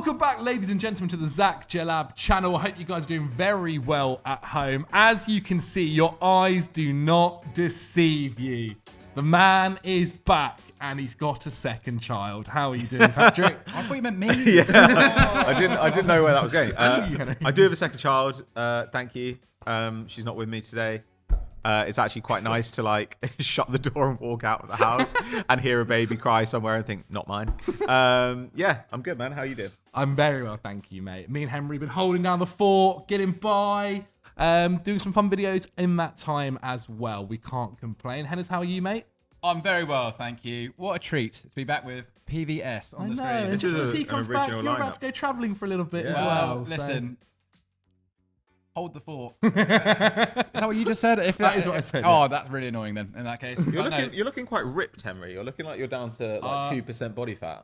Welcome back, ladies and gentlemen, to the Djellab channel. I hope you guys are doing very well at home. As you can see, your eyes do not deceive you. The man is back and he's got a second child. How are you doing, Patrick? I thought you meant me. Yeah, I didn't know where that was going. I do have a second child. Thank you. She's not with me today. It's actually quite nice to like shut the door and walk out of the house and hear a baby cry somewhere and think, not mine. Yeah, I'm good, man. How you doing? I'm very well, thank you, mate. Me and Henry been holding down the fort, getting by, doing some fun videos in that time as well. We can't complain. Henry, how are you, mate? I'm very well, thank you. What a treat to be back with PVS on the screen. This just is as he an comes back, you're original about to go travelling for a little bit as Well, well. listen. Hold the fort. Is that what you just said? That is what I said. Oh, that's really annoying then, in that case. You're looking quite ripped, Henry. You're looking like you're down to like 2% body fat.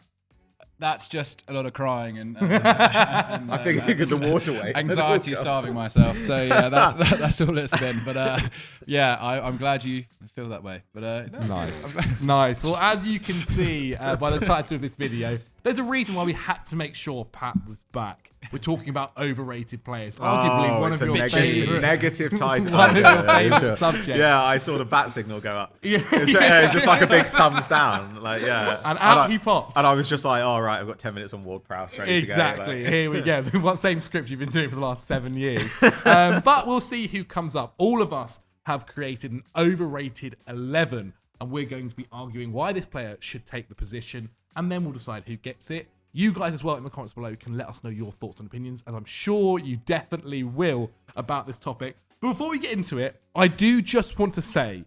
That's just a lot of crying and I figured the water weight. Anxiety starving myself. So yeah, that's all it's been. But yeah, I'm glad you feel that way. But nice. Nice. Well, as you can see by the title of this video, there's a reason why we had to make sure Pat was back. We're talking about overrated players. Arguably one of your favourite negative title. One of your favourite subjects. Yeah, I saw the bat signal go up. It's just like a big thumbs down. Like and out he pops. And I was just like, all right, I've got 10 minutes on Ward Prowse ready exactly. to go. Here we go. The same script you've been doing for the last 7 years. But we'll see who comes up. All of us have created an overrated 11, and we're going to be arguing why this player should take the position, and then we'll decide who gets it. You guys as well in the comments below can let us know your thoughts and opinions, as I'm sure you definitely will about this topic. But before we get into it, I do just want to say,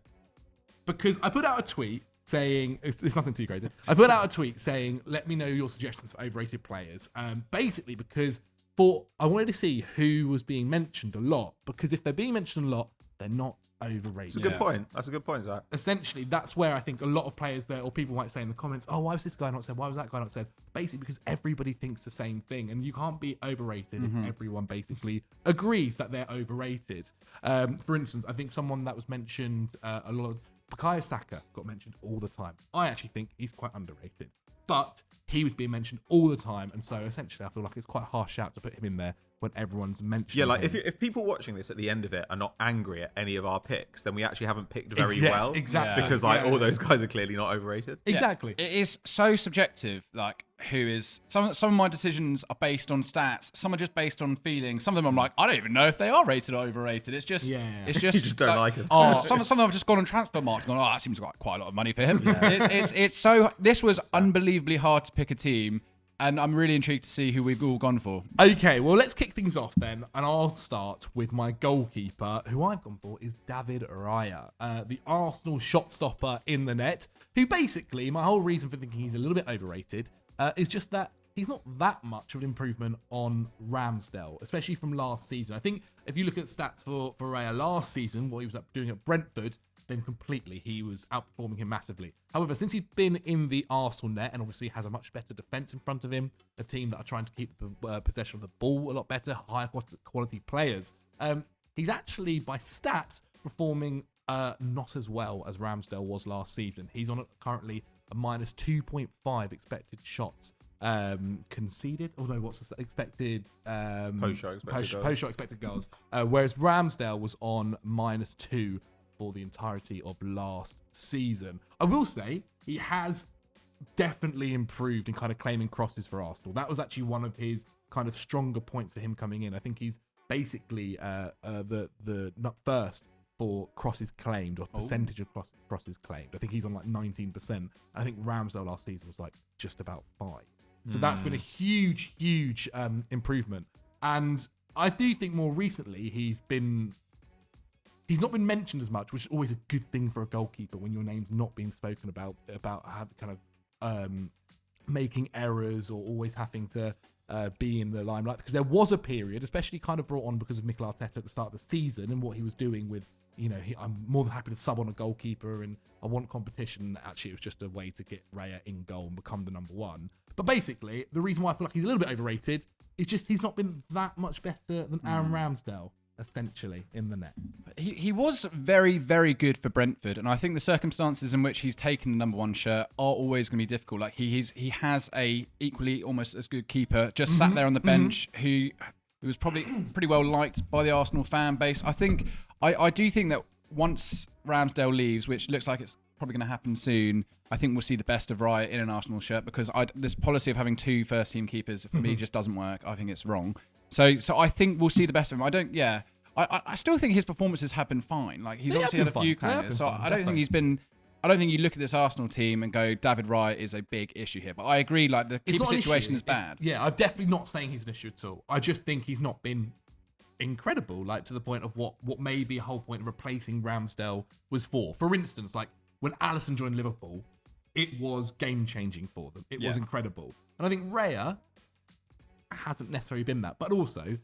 because I put out a tweet saying, it's nothing too crazy. I put out a tweet saying, let me know your suggestions for overrated players. Basically because I wanted to see who was being mentioned a lot, because if they're being mentioned a lot, they're not overrated. It's a good point. That's a good point, Zach. Essentially, that's where I think a lot of players there, or people might say in the comments, oh, why was this guy not said? Why was that guy not said? Basically, because everybody thinks the same thing, and you can't be overrated if everyone basically agrees that they're overrated. For instance, I think someone that was mentioned a lot, Bukayo Saka got mentioned all the time. I actually think he's quite underrated, but he was being mentioned all the time, and so essentially I feel like it's quite a harsh shout to put him in there when everyone's mentioned Yeah, like him. if people watching this at the end of it are not angry at any of our picks, then we actually haven't picked very well. Exactly. Because like all those guys are clearly not overrated. Exactly. It is so subjective. Like, who is some of my decisions are based on stats. Some are just based on feelings. Some of them I'm like, I don't even know if they are rated or overrated. It's just, it's just You just don't like them. Oh, some of them have just gone on transfer market, gone, oh, that seems like quite a lot of money for him. It's so. This was unbelievably hard to pick a team. And I'm really intrigued to see who we've all gone for. Okay, well, let's kick things off then. And I'll start with my goalkeeper. Who I've gone for is David Raya, the Arsenal shot stopper in the net, who basically, my whole reason for thinking he's a little bit overrated is just that he's not that much of an improvement on Ramsdale, especially from last season. I think if you look at stats for Raya last season, what he was doing at Brentford, then completely he was outperforming him massively. However, since he's been in the Arsenal net and obviously has a much better defence in front of him, a team that are trying to keep possession of the ball a lot better, higher quality players, he's actually, by stats, performing not as well as Ramsdale was last season. He's on currently a minus 2.5 expected shots conceded. Although what's the expected post-shot expected goals, whereas Ramsdale was on minus 2 for the entirety of last season. I will say he has definitely improved in kind of claiming crosses for Arsenal. That was actually one of his kind of stronger points for him coming in. I think he's basically the first for crosses claimed, or percentage of crosses claimed. I think he's on like 19%. I think Ramsdale last season was like just about 5. So that's been a huge improvement. And I do think more recently he's not been mentioned as much, which is always a good thing for a goalkeeper when your name's not being spoken about kind of making errors or always having to be in the limelight. Because there was a period, especially kind of brought on because of Mikel Arteta at the start of the season and what he was doing with, I'm more than happy to sub on a goalkeeper and I want competition. Actually, it was just a way to get Raya in goal and become the number one. But basically, the reason why I feel like he's a little bit overrated is just he's not been that much better than Aaron Ramsdale. essentially, in the net. He was very, very good for Brentford, and I think the circumstances in which he's taken the number 1 shirt are always going to be difficult. Like he has a equally almost as good keeper just sat there on the bench who was probably pretty well liked by the Arsenal fan base. I think I do think that once Ramsdale leaves, which looks like it's probably going to happen soon, I think we'll see the best of Raya in an Arsenal shirt, because this policy of having 2 first-team keepers for me just doesn't work. I think it's wrong. So I think we'll see the best of him. I still think his performances have been fine. Like he's obviously had a few clangers, so I don't think he's been. I don't think you look at this Arsenal team and go, David Raya is a big issue here. But I agree, like the keeper situation is bad. I'm definitely not saying he's an issue at all. I just think he's not been incredible, like to the point of what maybe a whole point of replacing Ramsdale was for. For instance, like when Alisson joined Liverpool, it was game changing for them. It was incredible, and I think Raya hasn't necessarily been that, but also.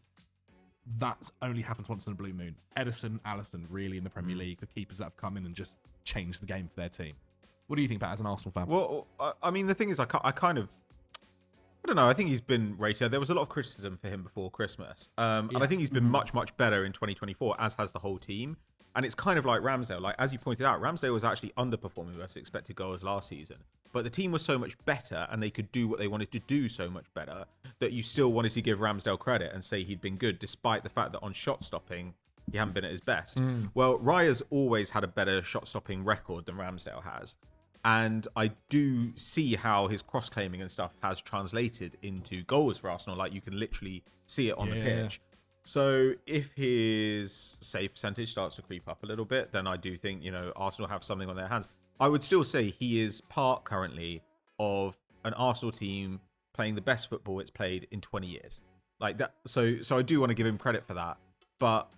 That's only happens once in a blue moon. Ederson, Alisson, really in the Premier League, the keepers that have come in and just changed the game for their team. What do you think, Pat, as an Arsenal fan? Well, I mean, the thing is, I kind of, I don't know. I think he's been rated. There was a lot of criticism for him before Christmas, and I think he's been much better in 2024, as has the whole team. And it's kind of like Ramsdale. Like as you pointed out, Ramsdale was actually underperforming versus expected goals last season. But the team was so much better and they could do what they wanted to do so much better that you still wanted to give Ramsdale credit and say he'd been good, despite the fact that on shot stopping, he hadn't been at his best. Well, Raya's always had a better shot stopping record than Ramsdale has. And I do see how his cross claiming and stuff has translated into goals for Arsenal. Like you can literally see it on the pitch. So if his save percentage starts to creep up a little bit, then I do think, Arsenal have something on their hands. I would still say he is part currently of an Arsenal team playing the best football it's played in 20 years. Like that. So I do want to give him credit for that. But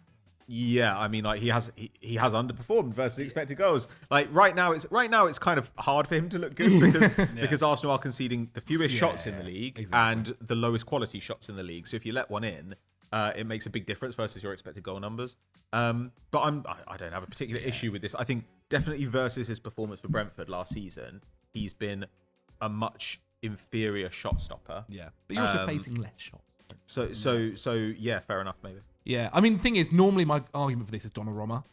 yeah, I mean, like he has underperformed versus expected goals. Like right now it's kind of hard for him to look good because Arsenal are conceding the fewest shots in the league and the lowest quality shots in the league. So if you let one in, it makes a big difference versus your expected goal numbers. But I don't have a particular issue with this. I think definitely versus his performance for Brentford last season, he's been a much inferior shot stopper. Yeah, but you're also facing less shots. So yeah, fair enough, maybe. Yeah, I mean, the thing is, normally my argument for this is Donnarumma.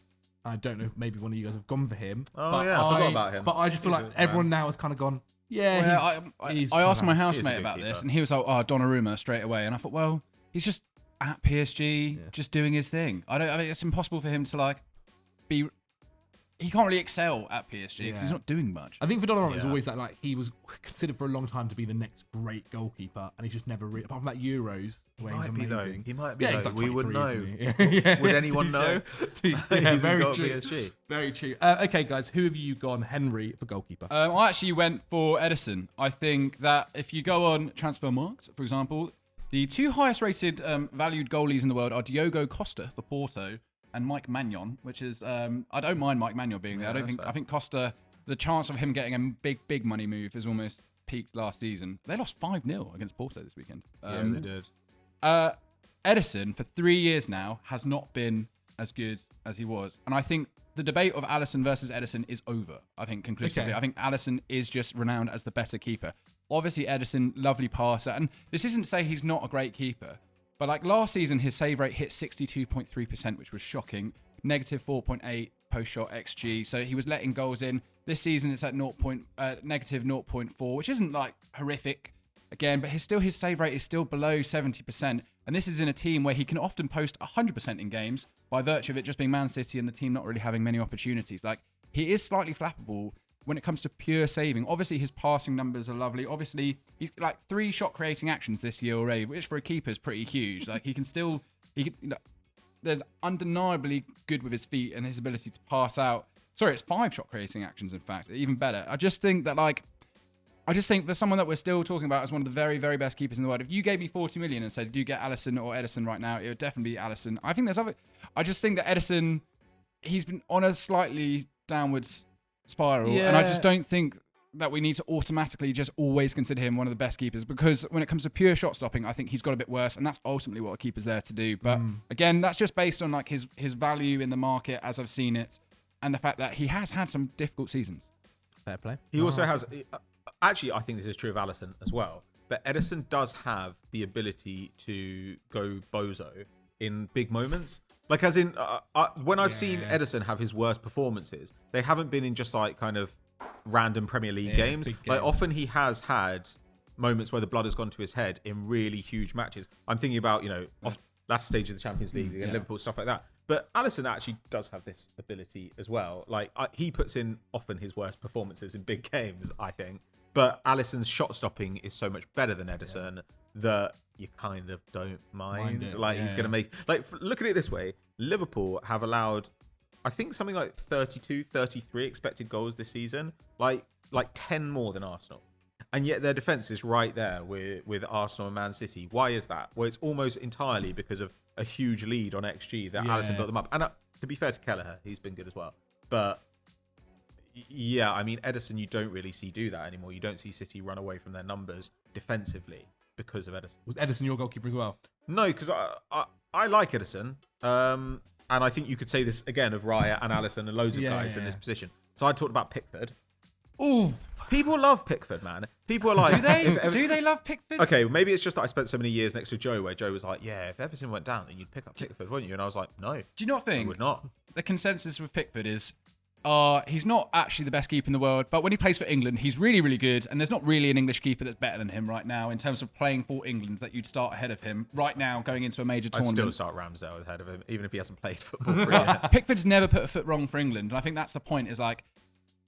I don't know if maybe one of you guys have gone for him. Oh, I forgot about him. But I just feel like everyone now has kind of gone, I asked my housemate about this, and he was like, Donnarumma straight away. And I thought, well, he's just at PSG, just doing his thing. I mean, it's impossible for him to be. He can't really excel at PSG because he's not doing much. I think for Donnarumma, it's always that he was considered for a long time to be the next great goalkeeper, and he's just never really. Apart from that Euros, where he's amazing. He might be though. He's like we wouldn't know. Would anyone know? He's very true. PSG. Very true. Okay, guys, who have you gone Henry for goalkeeper? I actually went for Ederson. I think that if you go on Transfermarkt, for example, the 2 highest rated valued goalies in the world are Diogo Costa for Porto and Mike Maignan, which is I don't mind Mike Maignan being there. I think Costa, the chance of him getting a big money move is almost peaked last season. They lost 5-0 against Porto this weekend. They did. Ederson for 3 years now has not been as good as he was, and I think the debate of Alisson versus Ederson is over. I think conclusively. I think Alisson is just renowned as the better keeper. Obviously, Ederson, lovely passer, and this isn't to say he's not a great keeper. But last season, his save rate hit 62.3%, which was shocking. Negative 4.8 post-shot XG. So he was letting goals in. This season, it's at negative 0.4, which isn't horrific again, but his save rate is still below 70%. And this is in a team where he can often post 100% in games by virtue of it just being Man City and the team not really having many opportunities. He is slightly flappable when it comes to pure saving. Obviously, his passing numbers are lovely. Obviously, he's 3 shot creating actions this year already, which for a keeper is pretty huge. There's undeniably good with his feet and his ability to pass out. Sorry, it's 5 shot creating actions, in fact, even better. I just think for someone that we're still talking about as one of the very, very best keepers in the world, if you gave me 40 million and said, do you get Alisson or Ederson right now, it would definitely be Alisson. I just think that Ederson, he's been on a slightly downwards spiral, and I just don't think that we need to automatically just always consider him one of the best keepers, because when it comes to pure shot stopping, I think he's got a bit worse, and that's ultimately what a keeper's there to do. But again, that's just based on his value in the market as I've seen it, and the fact that he has had some difficult seasons. Fair play. He also has, actually, I think this is true of Alisson as well, but Ederson does have the ability to go bozo in big moments. Like as in, when I've seen Ederson have his worst performances, they haven't been in just like kind of random Premier League games. Like often he has had moments where the blood has gone to his head in really huge matches. I'm thinking about, last stage of the Champions League against Liverpool, stuff like that. But Alisson actually does have this ability as well. Like he puts in often his worst performances in big games, I think. But Alisson's shot stopping is so much better than Ederson that you kind of don't mind. He's going to make... Like, look at it this way. Liverpool have allowed, I think, something like 32, 33 expected goals this season. Like 10 more than Arsenal. And yet their defence is right there with Arsenal and Man City. Why is that? Well, it's almost entirely because of a huge lead on XG that Alisson built them up. And to be fair to Kelleher, he's been good as well. But... yeah, I mean, Ederson, you don't really see do that anymore. You don't see City run away from their numbers defensively because of Ederson. Was Ederson your goalkeeper as well? No, because I like Ederson. And I think you could say this again of Raya and Alisson and loads of guys in this position. So I talked about Pickford. Ooh. People love Pickford, man. People are like... Do they love Pickford? Okay, maybe it's just that I spent so many years next to Joe where Joe was like, yeah, if Everton went down, then you'd pick up Pickford, wouldn't you? And I was like, no. Do you not think... I would not. The consensus with Pickford is... he's not actually the best keeper in the world, but when he plays for England, he's really, really good. And there's not really an English keeper that's better than him right now in terms of playing for England that you'd start ahead of him right now going into a major I'd tournament. still start Ramsdale ahead of him, even if he hasn't played football for a year. Pickford's never put a foot wrong for England. And I think that's the point is like,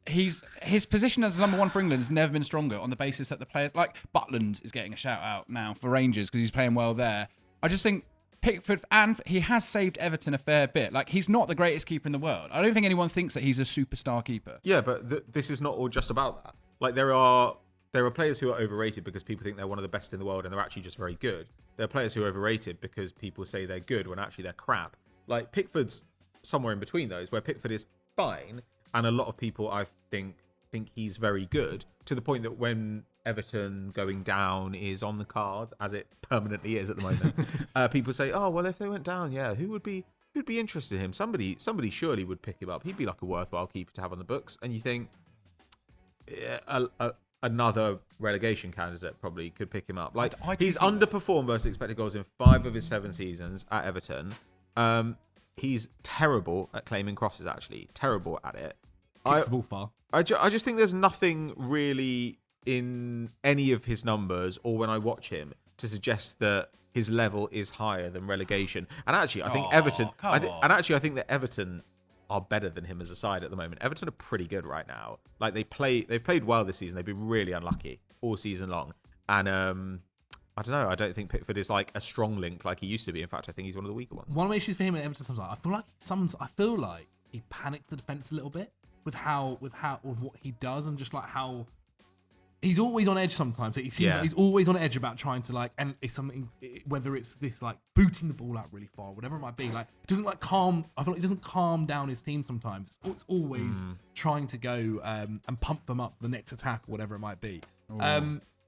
his position as number one for England has never been stronger on the basis that the players, like Butland is getting a shout out now for Rangers because he's playing well there. I just think Pickford, and he has saved Everton a fair bit. Like, he's not the greatest keeper in the world. I don't think anyone thinks that he's a superstar keeper. Yeah, but this is not all just about that. Like, there are players who are overrated because people think they're one of the best in the world and they're actually just very good. There are players who are overrated because people say they're good when actually they're crap. Like, Pickford's somewhere in between those, where Pickford is fine, and a lot of people, I think he's very good, to the point that when Everton going down is on the cards, as it permanently is at the moment, people say, oh, well, if they went down, who'd be interested in him? Somebody surely would pick him up. He'd be like a worthwhile keeper to have on the books. And you think another relegation candidate probably could pick him up. Like, he's underperformed versus expected goals in 5 of his 7 seasons at Everton. He's terrible at claiming crosses, actually. Terrible at it. Kicks the ball far. I just think there's nothing really in any of his numbers or when I watch him to suggest that his level is higher than relegation. And actually, I think Everton... I think that Everton are better than him as a side at the moment. Everton are pretty good right now. Like, they've played well this season. They've been really unlucky all season long. And... I don't know. I don't think Pickford is like a strong link like he used to be. In fact, I think he's one of the weaker ones. One of the issues for him at Everton sometimes, I feel like he panics the defense a little bit with what he does, and just like how he's always on edge sometimes. It seems like he's always on edge about trying to like, and it's something, whether it's this like booting the ball out really far, whatever it might be. Like, it doesn't like calm. I feel like he doesn't calm down his team sometimes. It's always trying to go and pump them up the next attack or whatever it might be.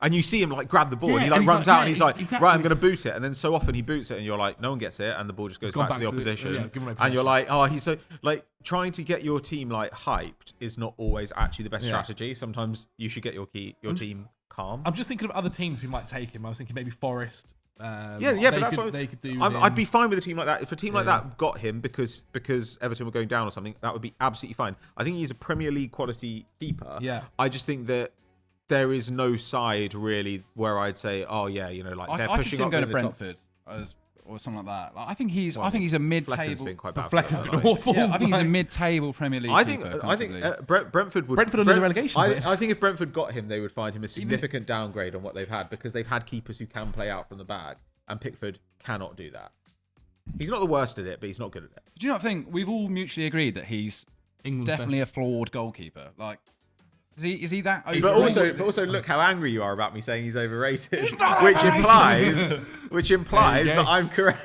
And you see him like grab the ball and he like runs out and he's like, right, I'm going to boot it. And then so often he boots it and you're like, no one gets it. And the ball just goes back to the opposition. And you're like, oh, he's so like trying to get your team like hyped is not always actually the best strategy. Sometimes you should get your team calm. I'm just thinking of other teams who might take him. I was thinking maybe Forest. But that's what they could do. I'd be fine with a team like that. If a team like that got him because Everton were going down or something, that would be absolutely fine. I think he's a Premier League quality keeper. Yeah. I just think that there is no side really where I'd say, oh yeah, like they're pushing up going to Brentford or something like that. Like, I think he's a mid-table. Flecken's been quite bad. Flecken's been awful. Yeah, I think he's a mid-table Premier League. I think Brentford would. Brentford under the relegation. I think if Brentford got him, they would find him a significant downgrade on what they've had, because they've had keepers who can play out from the back, and Pickford cannot do that. He's not the worst at it, but he's not good at it. Do you not think we've all mutually agreed that he's definitely a flawed goalkeeper? Like, is he that overrated? But also look how angry you are about me saying he's overrated. He's not which overrated. implies that I'm correct.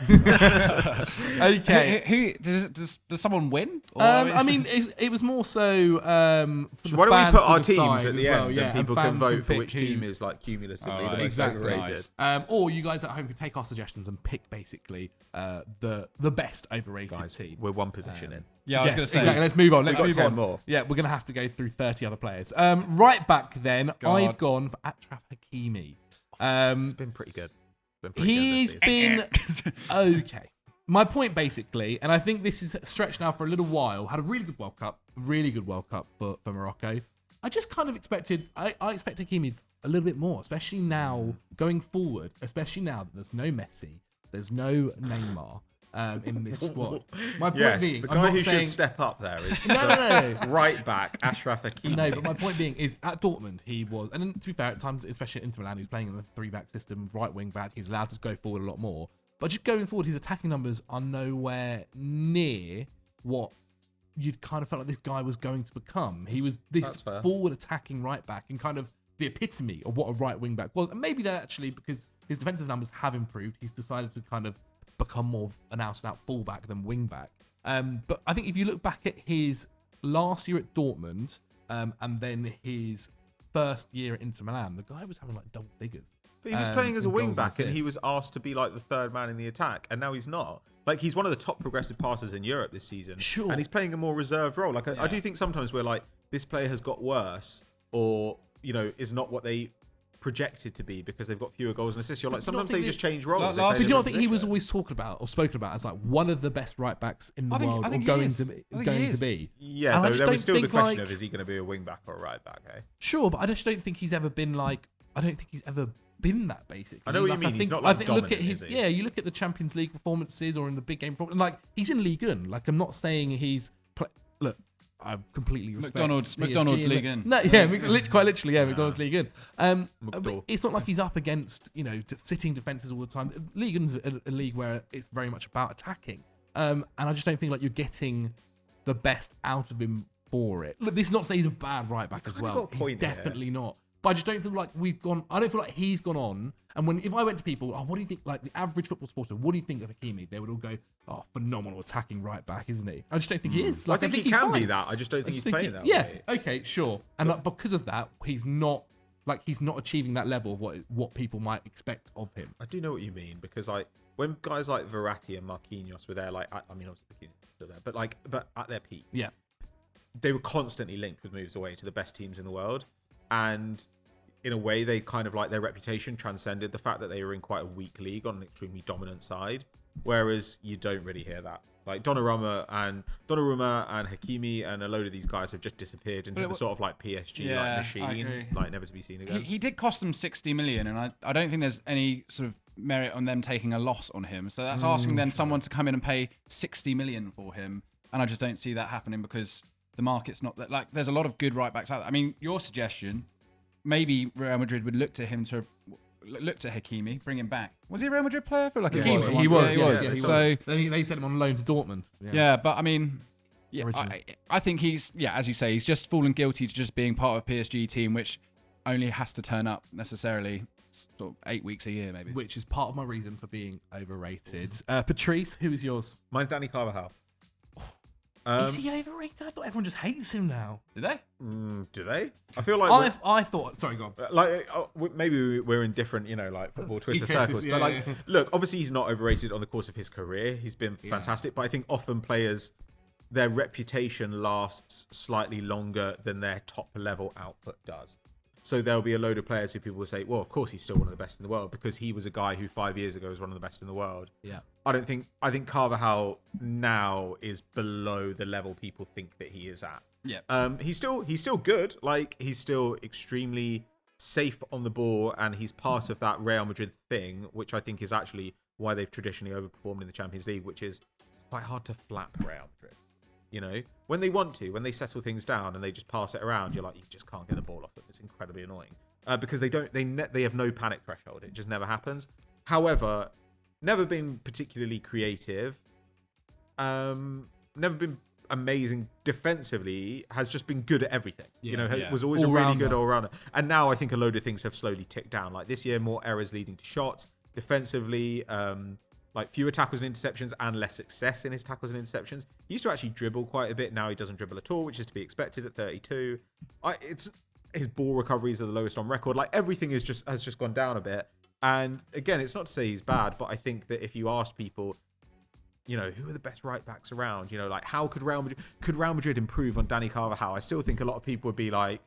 Okay. Who does someone win? I mean, it was more so for the why don't fans we put our to teams decide at the as end, and people can vote for which team is like cumulatively the most overrated. Nice. Or you guys at home could take our suggestions and pick basically the best overrated team. We're one position in. Yeah, I was going to say. Exactly. Let's move on. We've got 10 more. Yeah, we're going to have to go through 30 other players. Right back then, I've gone for Achraf Hakimi. It's been pretty good. He's been okay. my point basically, and I think this is stretched now for a little while, had a really good World Cup for Morocco. I just kind of expected, I expect Hakimi a little bit more, especially now going forward, especially now that there's no Messi, there's no Neymar in this squad. My point being, the guy who should step up there is no. right back, Ashraf Hakimi. No, but my point being is at Dortmund, he was, and to be fair, at times, especially at Inter Milan, he's playing in a 3-back system, right wing back, he's allowed to go forward a lot more. But just going forward, his attacking numbers are nowhere near what you'd kind of felt like this guy was going to become. He was this forward attacking right back and kind of the epitome of what a right wing back was. And maybe that actually, because his defensive numbers have improved, he's decided to kind of become more of an out-and-out fullback than wing back. But I think if you look back at his last year at Dortmund and then his first year at Inter Milan, the guy was having like double figures. But he was playing as a wing back and he was asked to be like the third man in the attack, and now he's not. Like, he's one of the top progressive passers in Europe this season. Sure. And he's playing a more reserved role. Like, I do think sometimes we're like, this player has got worse, or, you know, is not what they projected to be because they've got fewer goals and assists. You're like, sometimes they just change roles. But you don't think he was always talked about or spoken about as like one of the best right backs in the world, or going to be? Yeah, though there was still the question of, is he going to be a wing back or a right back? Eh? Sure, but I just don't think he's ever been like. I don't think he's ever been that, basically. I know what you mean. He's not like dominant, look at his, you look at the Champions League performances or in the big game performances, like he's in Ligue 1. Like, I'm not saying he's look, I completely respect McDonald's League 1. No, quite literally, McDonald's League 1. It's not like he's up against, you know, sitting defenses all the time. Ligue 1's a league where it's very much about attacking, and I just don't think like you're getting the best out of him for it. Look, this is not to say he's a bad right back as well. He's definitely not. But I just don't feel like I don't feel like he's gone on. And if I went to people, what do you think, like the average football supporter, what do you think of Hakimi? They would all go, phenomenal attacking right back, isn't he? I just don't think he is. Like, I think he can be that. I just don't think he's playing that way. Yeah, okay, sure. And like, because of that, he's not achieving that level of what people might expect of him. I do know what you mean, because like when guys like Verratti and Marquinhos were there, like I mean, obviously Marquinhos still there, but at their peak, they were constantly linked with moves away to the best teams in the world. And in a way, they kind of like their reputation transcended the fact that they were in quite a weak league on an extremely dominant side. Whereas you don't really hear that. Like Donnarumma and Hakimi and a load of these guys have just disappeared into the sort of like PSG like machine, like never to be seen again. He did cost them 60 million, and I don't think there's any sort of merit on them taking a loss on him. So that's asking then someone to come in and pay 60 million for him, and I just don't see that happening because the market's not that. Like, there's a lot of good right backs out there. I mean, your suggestion, maybe Real Madrid would look to Hakimi, bring him back. Was he a Real Madrid player for like a He was. So they sent him on loan to Dortmund. Yeah, but I mean, I think he's as you say, he's just fallen guilty to just being part of a PSG team, which only has to turn up necessarily sort of 8 weeks a year, maybe. Which is part of my reason for being overrated. Patrice, who is yours? Mine's Dani Carvajal. Is he overrated? I thought everyone just hates him now. Do they? Do they? I feel like I thought. Sorry, go on. Like maybe we're in different, you know, like football Twitter circles. But like, look, obviously he's not overrated on the course of his career. He's been fantastic, but I think often players, their reputation lasts slightly longer than their top level output does. So there'll be a load of players who people will say, well, of course he's still one of the best in the world because he was a guy who 5 years ago was one of the best in the world. Yeah. I think Carvajal now is below the level people think that he is at. Yeah. He's still good. Like, he's still extremely safe on the ball, and he's part of that Real Madrid thing, which I think is actually why they've traditionally overperformed in the Champions League, which is it's quite hard to flap Real Madrid. You know, when they want to, when they settle things down and they just pass it around, you're like, you just can't get the ball off them. It's incredibly annoying because they have no panic threshold. It just never happens. However, never been particularly creative. Never been amazing defensively. Has just been good at everything. Was always a really good all-rounder. And now I think a load of things have slowly ticked down. Like this year, more errors leading to shots. Defensively, like fewer tackles and interceptions and less success in his tackles and interceptions. He used to actually dribble quite a bit. Now he doesn't dribble at all, which is to be expected at 32. His ball recoveries are the lowest on record. Like everything has just gone down a bit. And again, it's not to say he's bad, but I think that if you ask people, you know, who are the best right backs around? You know, like how could Real Madrid improve on Dani Carvajal? I still think a lot of people would be like,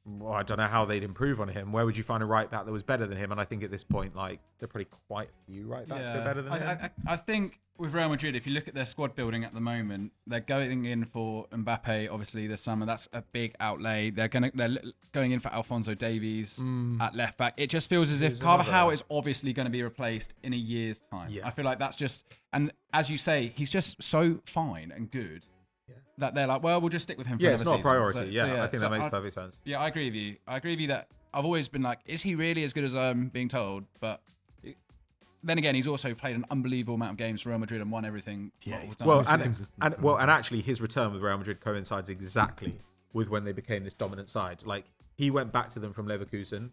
well, I don't know how they'd improve on him. Where would you find a right back that was better than him? And I think at this point, like, there are probably quite a few right backs who are better than him. I think with Real Madrid, if you look at their squad building at the moment, they're going in for Mbappe, obviously, this summer. That's a big outlay. They're going in for Alphonso Davies at left back. It just feels as if Carvajal is obviously going to be replaced in a year's time. Yeah. I feel like that's just, and as you say, he's just so fine and good that they're like, well, we'll just stick with him for another it's not season. a priority. So, I think that makes perfect sense. Yeah, I agree with you. I agree with you that I've always been like, is he really as good as I'm being told? But then again, he's also played an unbelievable amount of games for Real Madrid and won everything. Yeah, and actually, his return with Real Madrid coincides exactly with when they became this dominant side. Like, he went back to them from Leverkusen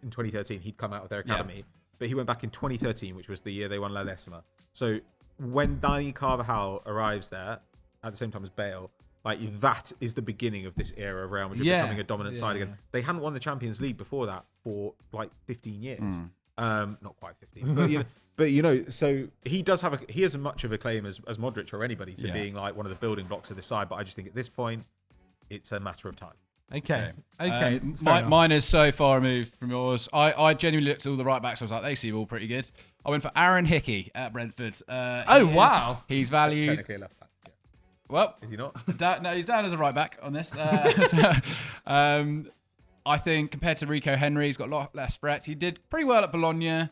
in 2013. He'd come out of their academy, but he went back in 2013, which was the year they won La Decima. So when Dani Carvajal arrives there at the same time as Bale, like, that is the beginning of this era of Real Madrid becoming a dominant side again. They hadn't won the Champions League before that for like 15 years. Not quite 15, but so he has as much of a claim as Modric or anybody to being like one of the building blocks of this side. But I just think at this point, it's a matter of time. Okay. Mine is so far removed from yours. I genuinely looked at all the right backs. I was like, they seem all pretty good. I went for Aaron Hickey at Brentford. Wow. He's valued. Technically a left back. Yeah. Well, is he not? No, he's down as a right back on this. I think compared to Rico Henry, he's got a lot less threat. He did pretty well at Bologna.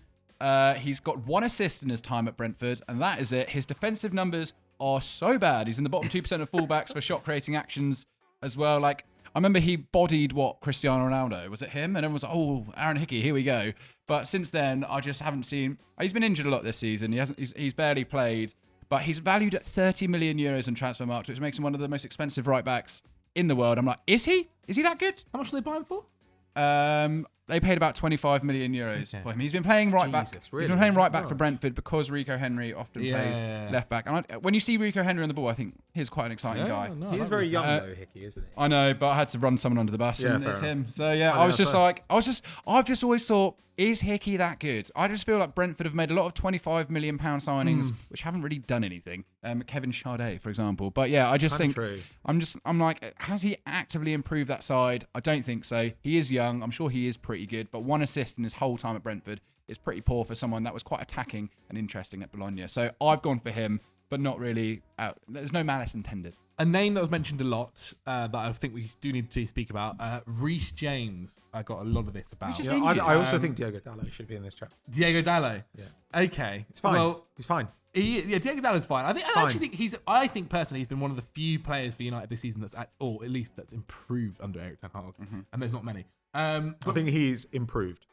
He's got 1 assist in his time at Brentford, and that is it. His defensive numbers are so bad. He's in the bottom 2% of fullbacks for shot creating actions as well. Like, I remember he bodied Cristiano Ronaldo. Was it him? And everyone was like, oh, Aaron Hickey, here we go. But since then, I just haven't seen. He's been injured a lot this season. He's barely played, but he's valued at 30 million euros in transfer market, which makes him one of the most expensive right backs in the world. I'm like, is he? Is he that good? How much are they buying for? They paid about 25 million euros for him. He's been playing right back. Really? He's been playing right back for Brentford because Rico Henry often plays left back. And when you see Rico Henry on the ball, I think he's quite an exciting guy. No, he is very young though, Hickey, isn't he? I know, but I had to run someone under the bus, and it's him. So I've just always thought, is Hickey that good? I just feel like Brentford have made a lot of £25 million signings, which haven't really done anything. Kevin Chardet, for example. But yeah, I just think I'm like, has he actively improved that side? I don't think so. He is young. I'm sure he is pretty good, but 1 assist in his whole time at Brentford is pretty poor for someone that was quite attacking and interesting at Bologna. So I've gone for him, but not really. There's no malice intended. A name that was mentioned a lot that I think we do need to speak about, Reece James. I got a lot of this about. I also think Diogo Dalot should be in this chat. Diego Dalot? Yeah. Okay. It's fine. Well, he's fine. Diego Dalot's fine. I think personally he's been one of the few players for United this season that's at least that's improved under Erik ten Hag, and there's not many. I think he's improved.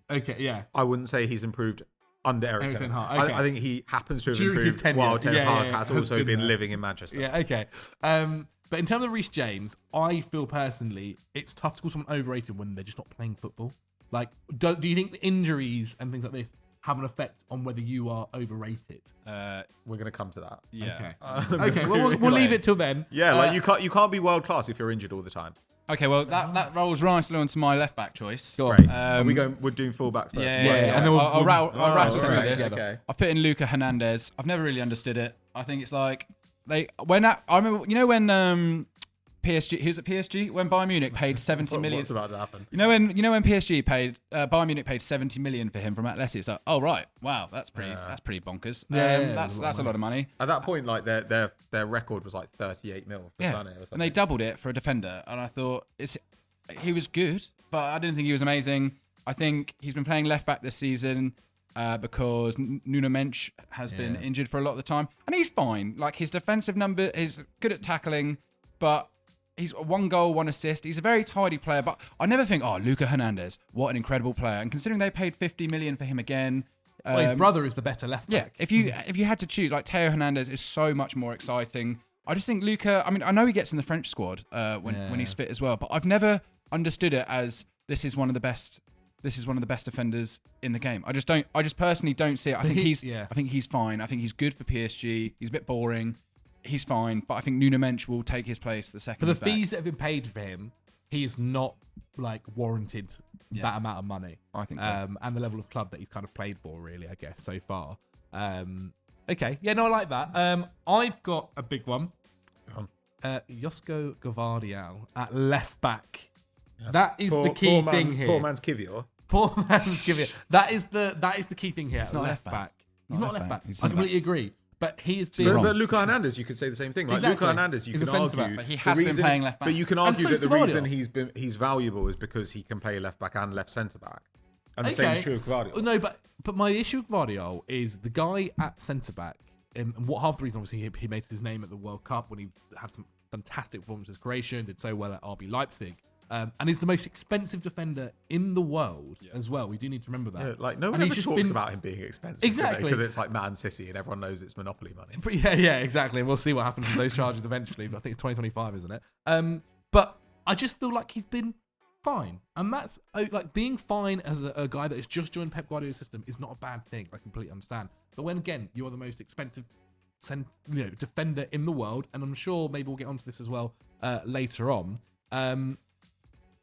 Okay, yeah. I wouldn't say he's improved under Erik ten Hag. Okay. I think he happens to have improved while Ten Hag has also been living in Manchester. Yeah, okay. But in terms of Reece James, I feel personally it's tough to call someone overrated when they're just not playing football. Like, do you think the injuries and things like this have an effect on whether you are overrated? We're going to come to that. Yeah. Okay. Well, we'll leave it till then. Yeah, like you can't be world class if you're injured all the time. Okay, well that rolls nicely onto my left back choice. Great. We're doing fullbacks first. Yeah. And then I'll rattle through this. Okay. I've put in Luca Hernandez. I've never really understood it. I think it's like I remember when PSG, he was at PSG when Bayern Munich paid 70 million. What's about to happen? You know when PSG paid Bayern Munich paid 70 million for him from Atleti. It's like, oh right, wow, that's pretty bonkers. That's a lot of money. At that point, like their record was like 38 mil for Sané or something. And they doubled it for a defender. And I thought he was good, but I didn't think he was amazing. I think he's been playing left back this season because Nuno Mensch has been injured for a lot of the time, and he's fine. Like his defensive number is good at tackling, but he's 1 goal, 1 assist. He's a very tidy player, but I never think, Luca Hernandez, what an incredible player. And considering they paid 50 million for him again. His brother is the better left back. Yeah, if you had to choose, like Theo Hernandez is so much more exciting. I just think Luca, I know he gets in the French squad when he's fit as well, but I've never understood it as this is one of the best defenders in the game. I just personally don't see it. I think he's fine. I think he's good for PSG. He's a bit boring. He's fine, but I think Nuno Mensch will take his place the second. For the fees that have been paid for him, he is not warranted that amount of money. I think so. And the level of club that he's kind of played for, really, I guess, so far. Okay, yeah, no, I like that. I've got a big one. Josko Gvardiol at left back. Yeah. That is the key thing here. Poor man's Kivior. Poor man's Kivior. That is the key thing here. He's not left back. He's not left back. He's I completely agree. But he has been. But Luka Hernandez, you could say the same thing. Like Exactly. Luka Hernandez, you He's can a centre-back, argue. but he has been playing left back. But you can And argue so that is the Gvardiol. reason he's valuable is because he can play left back and left centre back. And the same is true of Gvardiol. No, but my issue with Gvardiol is the guy at centre back. And what half the reason, obviously, he made his name at the World Cup when he had some fantastic performances, Croatia, and did so well at RB Leipzig. And he's the most expensive defender in the world as well. We do need to remember that. Yeah, like no one And ever he's just talks been- about him being expensive, Exactly. because it's like Man City and everyone knows it's monopoly money. But yeah, exactly. And we'll see what happens with those charges eventually. But I think it's 2025, isn't it? But I just feel like he's been fine. And that's like being fine as a guy that has just joined Pep Guardiola's system is not a bad thing. I completely understand. But when again, you're the most expensive defender in the world, and I'm sure maybe we'll get onto this as well later on.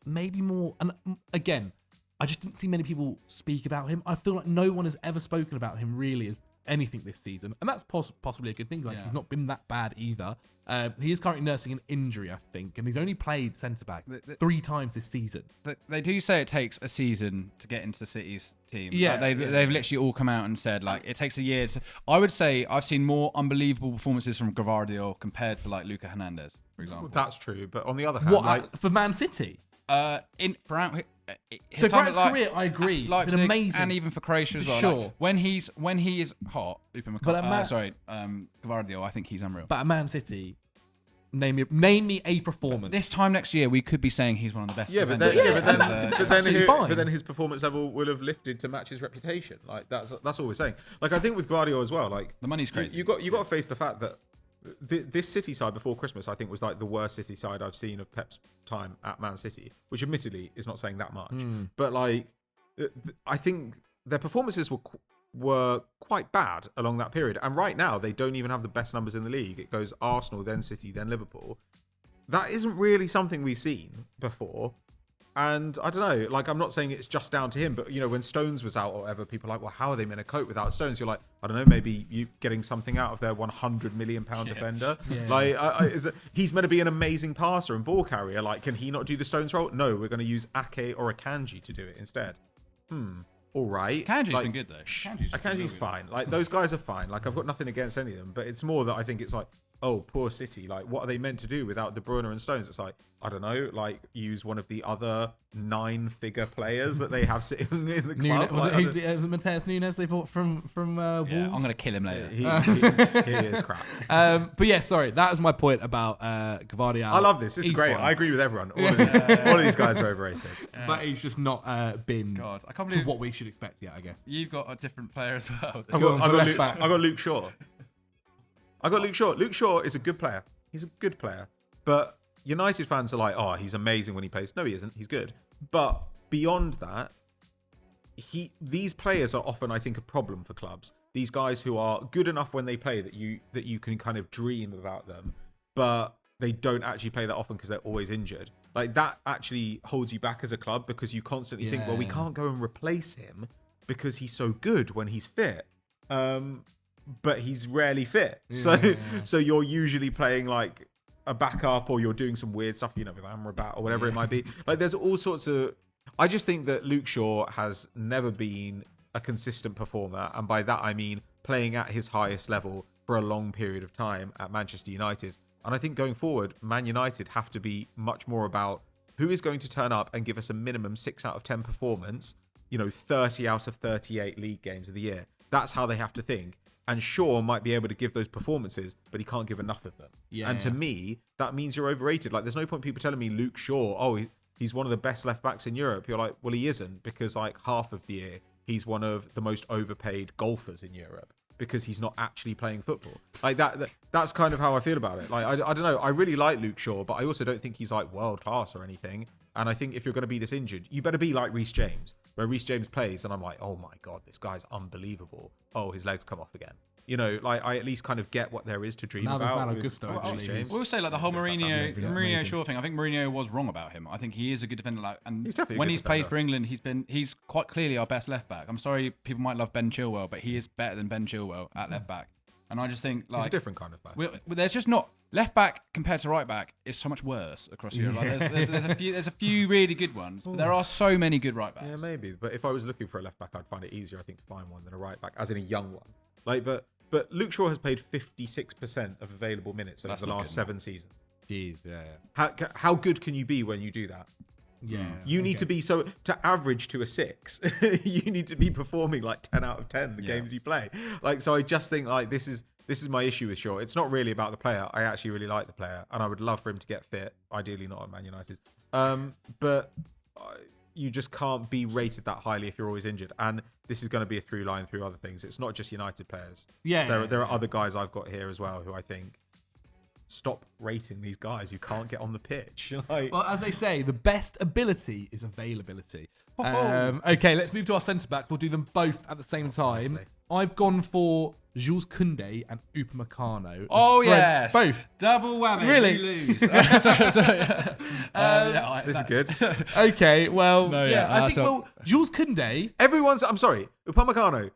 Maybe more. And again, I just didn't see many people speak about him. I feel like no one has ever spoken about him really as anything this season, and that's possibly a good thing. Like he's not been that bad either. He is currently nursing an injury, I think, and he's only played centre back 3 times this season. They do say it takes a season to get into City's team. Yeah, Like, they've literally all come out and said like it takes a year. I would say I've seen more unbelievable performances from Gvardiol compared to like Luka Hernandez, for example. That's true, but on the other hand, What for Man City? Throughout So time throughout his at career, I agree. Leipzig, Been amazing, and even for Croatia as well. Sure. Like, when he is hot, Gvardiol, I think he's unreal. but at Man City, name me a performance. This time next year, we could be saying he's one of the best. yeah, but defenders. that's absolutely fine. then his performance level will have lifted to match his reputation. Like that's all we're saying. Like I think with Gvardiol as well. Like the money's crazy. You got to face the fact that this City side before Christmas, I think, was like the worst City side I've seen of Pep's time at Man City, which admittedly is not saying that much. But like, I think their performances were quite bad along that period. And right now, they don't even have the best numbers in the league. It goes Arsenal, then City, then Liverpool. That isn't really something we've seen before. And I don't know, like, I'm not saying it's just down to him, but, you know, when Stones was out or whatever, people are like, well, how are they meant to cope without Stones? You're like, I don't know, maybe you getting something out of their £100 million defender. Yeah. Like, he's meant to be an amazing passer and ball carrier. Like, can he not do the Stones role? No, we're going to use Ake or Akanji to do it instead. All right. Akanji's like, been good, though. Akanji's fine. Like, those guys are fine. Like, I've got nothing against any of them, but it's more that I think it's like, oh, poor City. Like, what are they meant to do without De Bruyne and Stones? It's like, I don't know, like, use one of the other 9-figure players that they have sitting in the club. Was it Mateus Nunes they bought from Wolves? Yeah, I'm going to kill him later. He is crap. But yeah, sorry, that was my point about Gvardiol. I love this. It's He's great. fine. I agree with everyone. All of these guys are overrated. But he's just not been God, I can't to believe what we should expect yet, I guess. you've got a different player as well. I Go on, got left back. Luke Shaw. Luke Shaw is a good player. He's a good player. But United fans are like, oh, he's amazing when he plays. No, he isn't. He's good. But beyond that, these players are often, I think, a problem for clubs. These guys who are good enough when they play that you can kind of dream about them, but they don't actually play that often because they're always injured. Like, that actually holds you back as a club because you constantly think, well, we can't go and replace him because he's so good when he's fit. But he's rarely fit. So you're usually playing like a backup, or you're doing some weird stuff, you know, with Amrabat or whatever it might be. Like, there's all sorts of... I just think that Luke Shaw has never been a consistent performer. And by that, I mean playing at his highest level for a long period of time at Manchester United. And I think going forward, Man United have to be much more about who is going to turn up and give us a minimum 6 out of 10 performance, 30 out of 38 league games of the year. That's how they have to think. And Shaw might be able to give those performances, but he can't give enough of them. Yeah, and to me, that means you're overrated. Like, there's no point people telling me Luke Shaw, oh, he's one of the best left backs in Europe. You're like, well, he isn't, because like half of the year, he's one of the most overpaid golfers in Europe because he's not actually playing football. Like that's kind of how I feel about it. Like, I don't know. I really like Luke Shaw, but I also don't think he's like world class or anything. And I think if you're going to be this injured, you better be like Reece James, where Reece James plays and I'm like, oh my God, this guy's unbelievable. Oh, his legs come off again. Like, I at least kind of get what there is to dream about. We'll say like the whole Mourinho Shaw thing. I think Mourinho was wrong about him. I think he is a good defender. Like, and when he's played for England, he's quite clearly our best left back. I'm sorry, people might love Ben Chilwell, but he is better than Ben Chilwell at left back. And I just think like he's a different kind of back. There's just not left back compared to right back is so much worse across Europe. Like, there's a few really good ones, but there are so many good right backs. Yeah, maybe. But if I was looking for a left back, I'd find it easier, I think, to find one than a right back, as in a young one. Like, but but Luke Shaw has played 56% of available minutes over That's the not last good, 7 seasons. Jeez, yeah. How good can you be when you do that? Yeah. You need to be to average to a 6. You need to be performing like 10 out of 10 the games you play. Like, so I just think like this is my issue with Shaw. It's not really about the player. I actually really like the player, and I would love for him to get fit. Ideally, not at Man United. But you just can't be rated that highly if you're always injured. And this is going to be a through line through other things. It's not just United players. Yeah. There are other guys I've got here as well who I think. Stop rating these guys who can't get on the pitch. Like, well, as they say, the best ability is availability. Okay, let's move to our centre back. We'll do them both at the same time. Honestly. I've gone for Jules Koundé and Upamecano. Oh, yes. Both. Double whammy. Really? You lose. Sorry. this is good. Okay, well, No, I think, that's Jules Koundé. I'm sorry, Upamecano.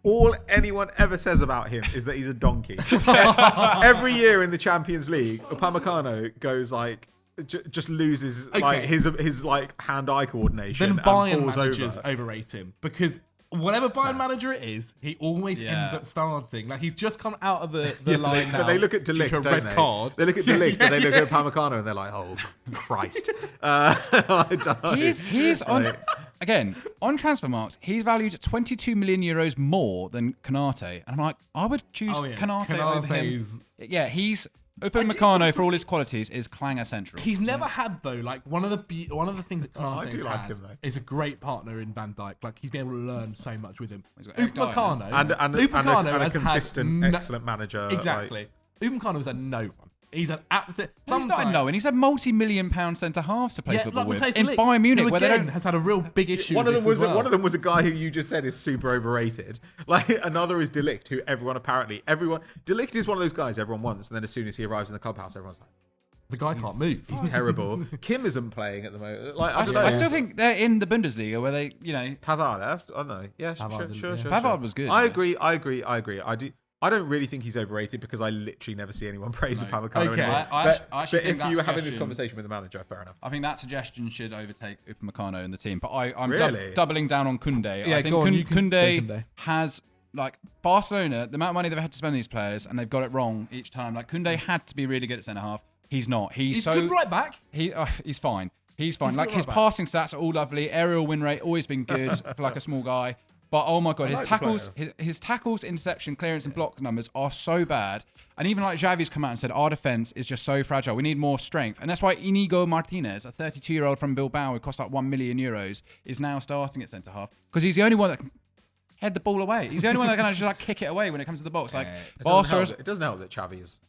All anyone ever says about him is that he's a donkey. Every year in the Champions League, Upamecano goes like just loses like his like hand-eye coordination. Then Bayern and falls managers over. overrate him because whatever Bayern manager it is, he always ends up starting. Like he's just come out of the line now. But they look at due Delict, to a don't red they? card. They look at Delict and they look at Upamecano and they're like, oh Christ. I don't know. He's on. Again, on transfer marks, he's valued 22 million euros more than Konate. And I'm like, I would choose Konate over him. Yeah, he's Upamecano for all his qualities is clanger central. He's never had though. Like one of the things that I Konate's do like had him, though. is a great partner in Van Dijk. Like he's been able to learn so much with him. He's got Eric Dyer. Upamecano and a has consistent, had excellent manager. Exactly. Upamecano is a no one. He's an absolute. He's not a no-one. He's had multi-million-pound centre halves to play football with in Delict, Bayern Munich, who where they again don't. has had a real big issue. One of them with this as well. one of them was a guy who you just said is super overrated. Like another is Delict, who Delict is one of those guys everyone wants, and then as soon as he arrives in the clubhouse, everyone's like, The guy can't move. he's terrible. Kim isn't playing at the moment. Like I still think they're in the Bundesliga where they, Pavard left. I don't know. Yeah, sure. Pavard was good. I agree. I don't really think he's overrated because I literally never see anyone praise Upamecano Okay. anymore. I But actually think if that you were having this suggestion- conversation with the manager, fair enough. I think that suggestion should overtake Upamecano in the team. But I'm Really? doubling down on Koundé. Yeah, I think go on, you can Koundé go Koundé. has, like, Barcelona, the amount of money they've had to spend on these players, and they've got it wrong each time. Like, Koundé had to be really good at centre-half. He's not. He's so good right back. He's fine. He's fine. He's Like, good his right back. passing stats are all lovely. Aerial win rate, always been good for, like, a small guy. But oh my god, his like the tackles, his tackles, interception, clearance, and block numbers are so bad. And even like Xavi's come out and said, our defense is just so fragile. We need more strength, and that's why Inigo Martinez, a 32-year-old from Bilbao who cost like €1 million, is now starting at centre half because he's the only one that can head the ball away. He's the only one that can actually like kick it away when it comes to the box. Like Barca, It doesn't help that Xavi is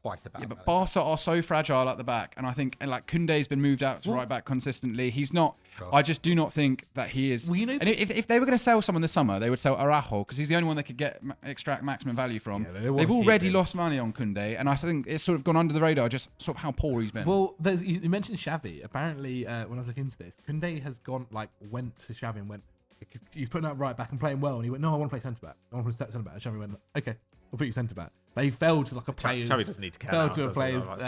quite a bad but manager. Barca are so fragile at the back, and I think like Koundé's been moved out to right back consistently. He's not. I just do not think that he is. Well, you know- and if they were going to sell someone this summer, they would sell Araujo because he's the only one they could extract maximum value from. Yeah, they wanna They've keep already him. lost money on Koundé, and I think it's sort of gone under the radar just sort of how poor he's been. Well, you mentioned Xavi. Apparently, when I was looking into this, Koundé has went to Xavi and went, he's putting out right back and playing well, and he went, no, I want to play centre back. I want to play centre back. And Xavi went, okay, we'll put you centre back. They fell to like a player's. Xavi doesn't need to care Fell now, to a does he? player's. Like,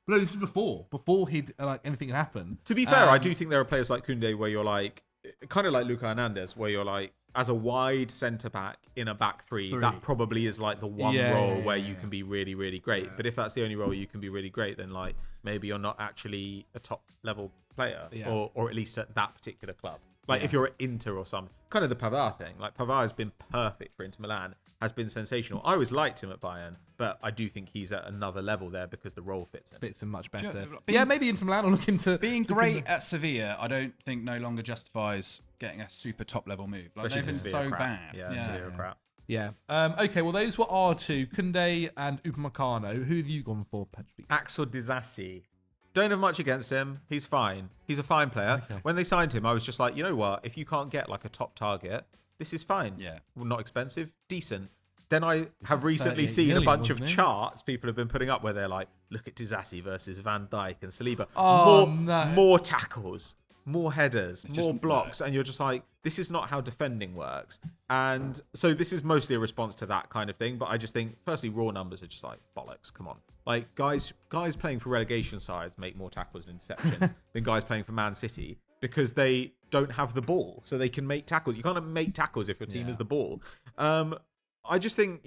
No, this is before he'd anything had happened. To be fair, I do think there are players like Koundé where you're like, kind of like Luka Hernandez, where you're like, as a wide centre back in a back three, that probably is like the one role where you can be really, really great. Yeah. But if that's the only role you can be really great, then like maybe you're not actually a top level player, or at least at that particular club. Like if you're at Inter or something, kind of the Pavard thing. Like Pavard has been perfect for Inter Milan, has been sensational. I always liked him at Bayern, but I do think he's at another level there because the role fits him. Fits him much better. Sure, But yeah, maybe Inter Milan will look into being great at Sevilla, I don't think no longer justifies getting a super top level move. Like they've been so bad. Yeah, Sevilla crap. Yeah. Okay. Well, those were our two, Koundé and Upamecano. Who have you gone for, Patrick? Axel Disasi. Don't have much against him. He's fine. He's a fine player. Okay. When they signed him, I was just like, you know what? If you can't get like a top target, this is fine. Yeah. Well, not expensive, decent. Then I have recently seen a bunch of charts people have been putting up where they're like, look at Disasi versus Van Dijk and Saliba. More tackles, more headers, more blocks. And you're just like, this is not how defending works. And so this is mostly a response to that kind of thing. But I just think, firstly, raw numbers are just like, bollocks, come on. Like, guys playing for relegation sides make more tackles and interceptions than guys playing for Man City because they don't have the ball. So they can make tackles. You can't make tackles if your team is the ball. I just think,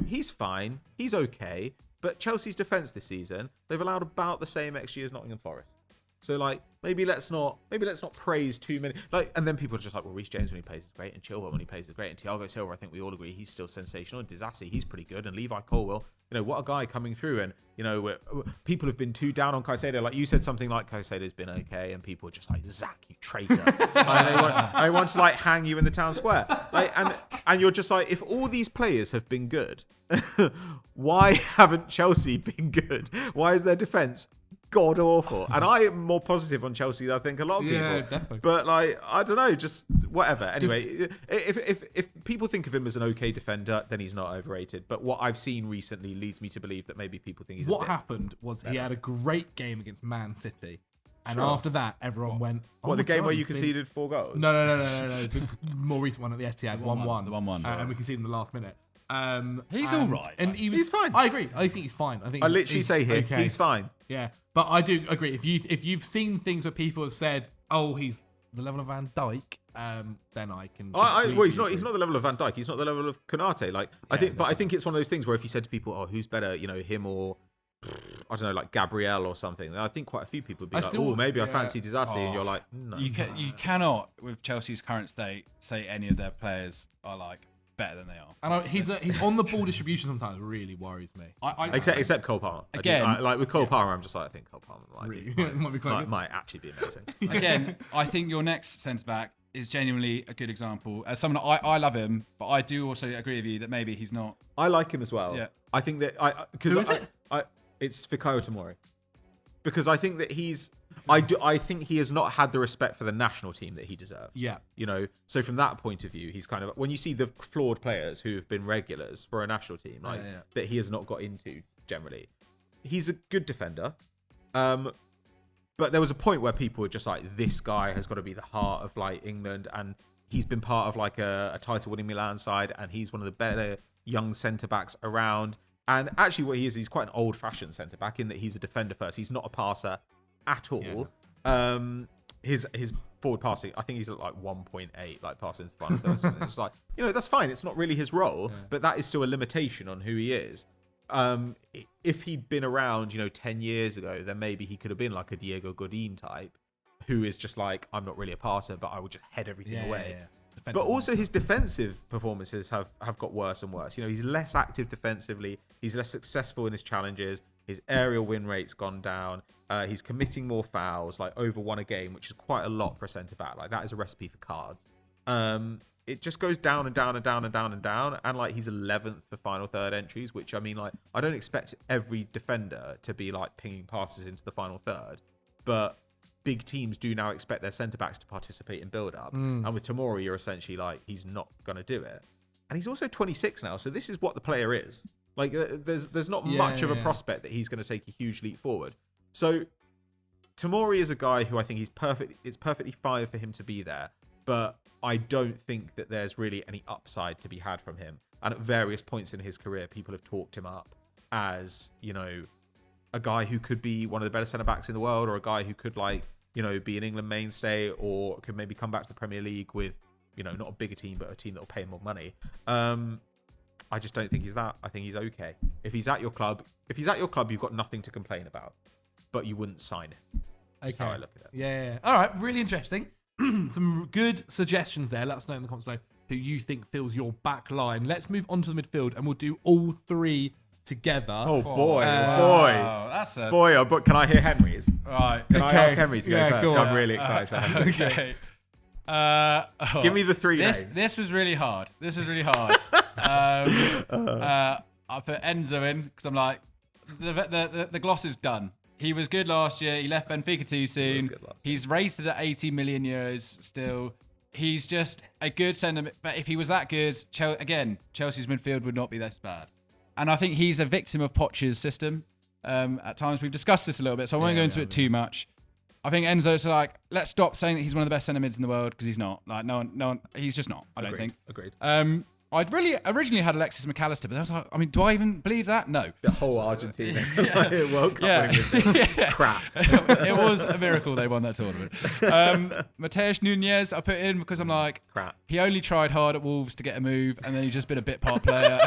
he's fine. He's okay. But Chelsea's defence this season, they've allowed about the same XG as Nottingham Forest. So maybe let's not praise too many. And then people are just like, well, Reece James when he plays is great, and Chilwell when he plays is great, and Thiago Silva, I think we all agree he's still sensational. And Disasi, he's pretty good, and Levi Colwill, what a guy coming through. And people have been too down on Caicedo. Like you said something like Caicedo's been okay, and people are just like, Zach, you traitor. They want to hang you in the town square. And you're just like, if all these players have been good, why haven't Chelsea been good? Why is their defence god awful? And I am more positive on Chelsea than I think a lot of people. Yeah, definitely. But I don't know, just whatever. Anyway, if people think of him as an okay defender, then he's not overrated. But what I've seen recently leads me to believe that maybe people think he's. What happened was he had a great game against Man City, and after that, everyone went. Oh, the game where you conceded 4 goals? No. The more recent one at the Etihad, 1-1. The 1-1. And we conceded in the last minute. He's all right. And he's fine. I agree. I think he's fine. I literally say here, okay. He's fine. Yeah, but I do agree. If you've seen things where people have said, "Oh, he's the level of Van Dijk," then I can. Well, he's not. He's not the level of Van Dijk. He's not the level of Konate. I think it's one of those things where if you said to people, "Oh, who's better?" Him or I don't know, like Gabriel or something. I think quite a few people would be I fancy Disasi, and you're like, no. You cannot, with Chelsea's current state, say any of their players are better than they are. And he's on the ball distribution sometimes really worries me. Except Cole Palmer. Again, with Cole Palmer, I'm just like, I think Cole Palmer might actually be amazing. Again, I think your next centre back is genuinely a good example. As someone, I love him, but I do also agree with you that maybe he's not. I like him as well. Yeah. I think that it's Fikayo Tomori, because I think that I think he has not had the respect for the national team that he deserves. Yeah. So from that point of view, he's kind of, when you see the flawed players who have been regulars for a national team, that he has not got into generally. He's a good defender. But there was a point where people were just like, this guy has got to be the heart of England, and he's been part of a title winning Milan side, and he's one of the better young centre backs around. And actually what he is, he's quite an old fashioned centre back in that he's a defender first. He's not a passer at all. Yeah. His forward passing, I think he's at 1.8, passing to final third. It's that's fine. It's not really his role, but that is still a limitation on who he is. If he'd been around, 10 years ago, then maybe he could have been like a Diego Godin type, who is just I'm not really a passer, but I would just head everything away. Yeah. But also his defensive performances have got worse and worse. He's less active defensively. He's less successful in his challenges. His aerial win rate's gone down. He's committing more fouls, over 1 a game, which is quite a lot for a centre back. That is a recipe for cards. It just goes down and down and down and down and down. And he's 11th for final third entries, which I don't expect every defender to be pinging passes into the final third, but big teams do now expect their centre-backs to participate in build-up. And with Tomori, you're essentially he's not going to do it. And he's also 26 now, so this is what the player is. There's not much of a prospect that he's going to take a huge leap forward. So Tomori is a guy who I think he's perfect. It's perfectly fine for him to be there, but I don't think that there's really any upside to be had from him. And at various points in his career, people have talked him up as, a guy who could be one of the better centre-backs in the world, or a guy who could be an England mainstay, or could maybe come back to the Premier League with, not a bigger team, but a team that will pay more money. I just don't think he's that. I think he's okay. If he's at your club, you've got nothing to complain about, but you wouldn't sign it. That's how I look at it. Yeah. All right. Really interesting. Some good suggestions there. Let us know in the comments below who you think fills your back line. Let's move on to the midfield, and we'll do all 3 together. Oh boy, that's a boy. But can I hear Henry's? Right. Can I ask Henry to go first? I'm really excited for Henry. Okay. Give me the 3 names. This was really hard. I put Enzo in because I'm the gloss is done. He was good last year. He left Benfica too soon. He's rated at 80 million euros still. He's just a good centre. But if he was that good, Chelsea's midfield would not be this bad. And I think he's a victim of Poch's system. At times we've discussed this a little bit, so I won't go into it too much. I think Enzo's let's stop saying that he's one of the best centre mids in the world, because he's not. No one, he's just not. I don't think. Agreed. I'd really originally had Alexis McAllister, but I was like, I mean, do I even believe that? No. The whole Argentina World Cup winning midfield. Crap. It was a miracle they won that tournament. Mateus Nunes I put in because I'm like, Crap. he only tried hard at Wolves to get a move, and then he's just been a bit part player.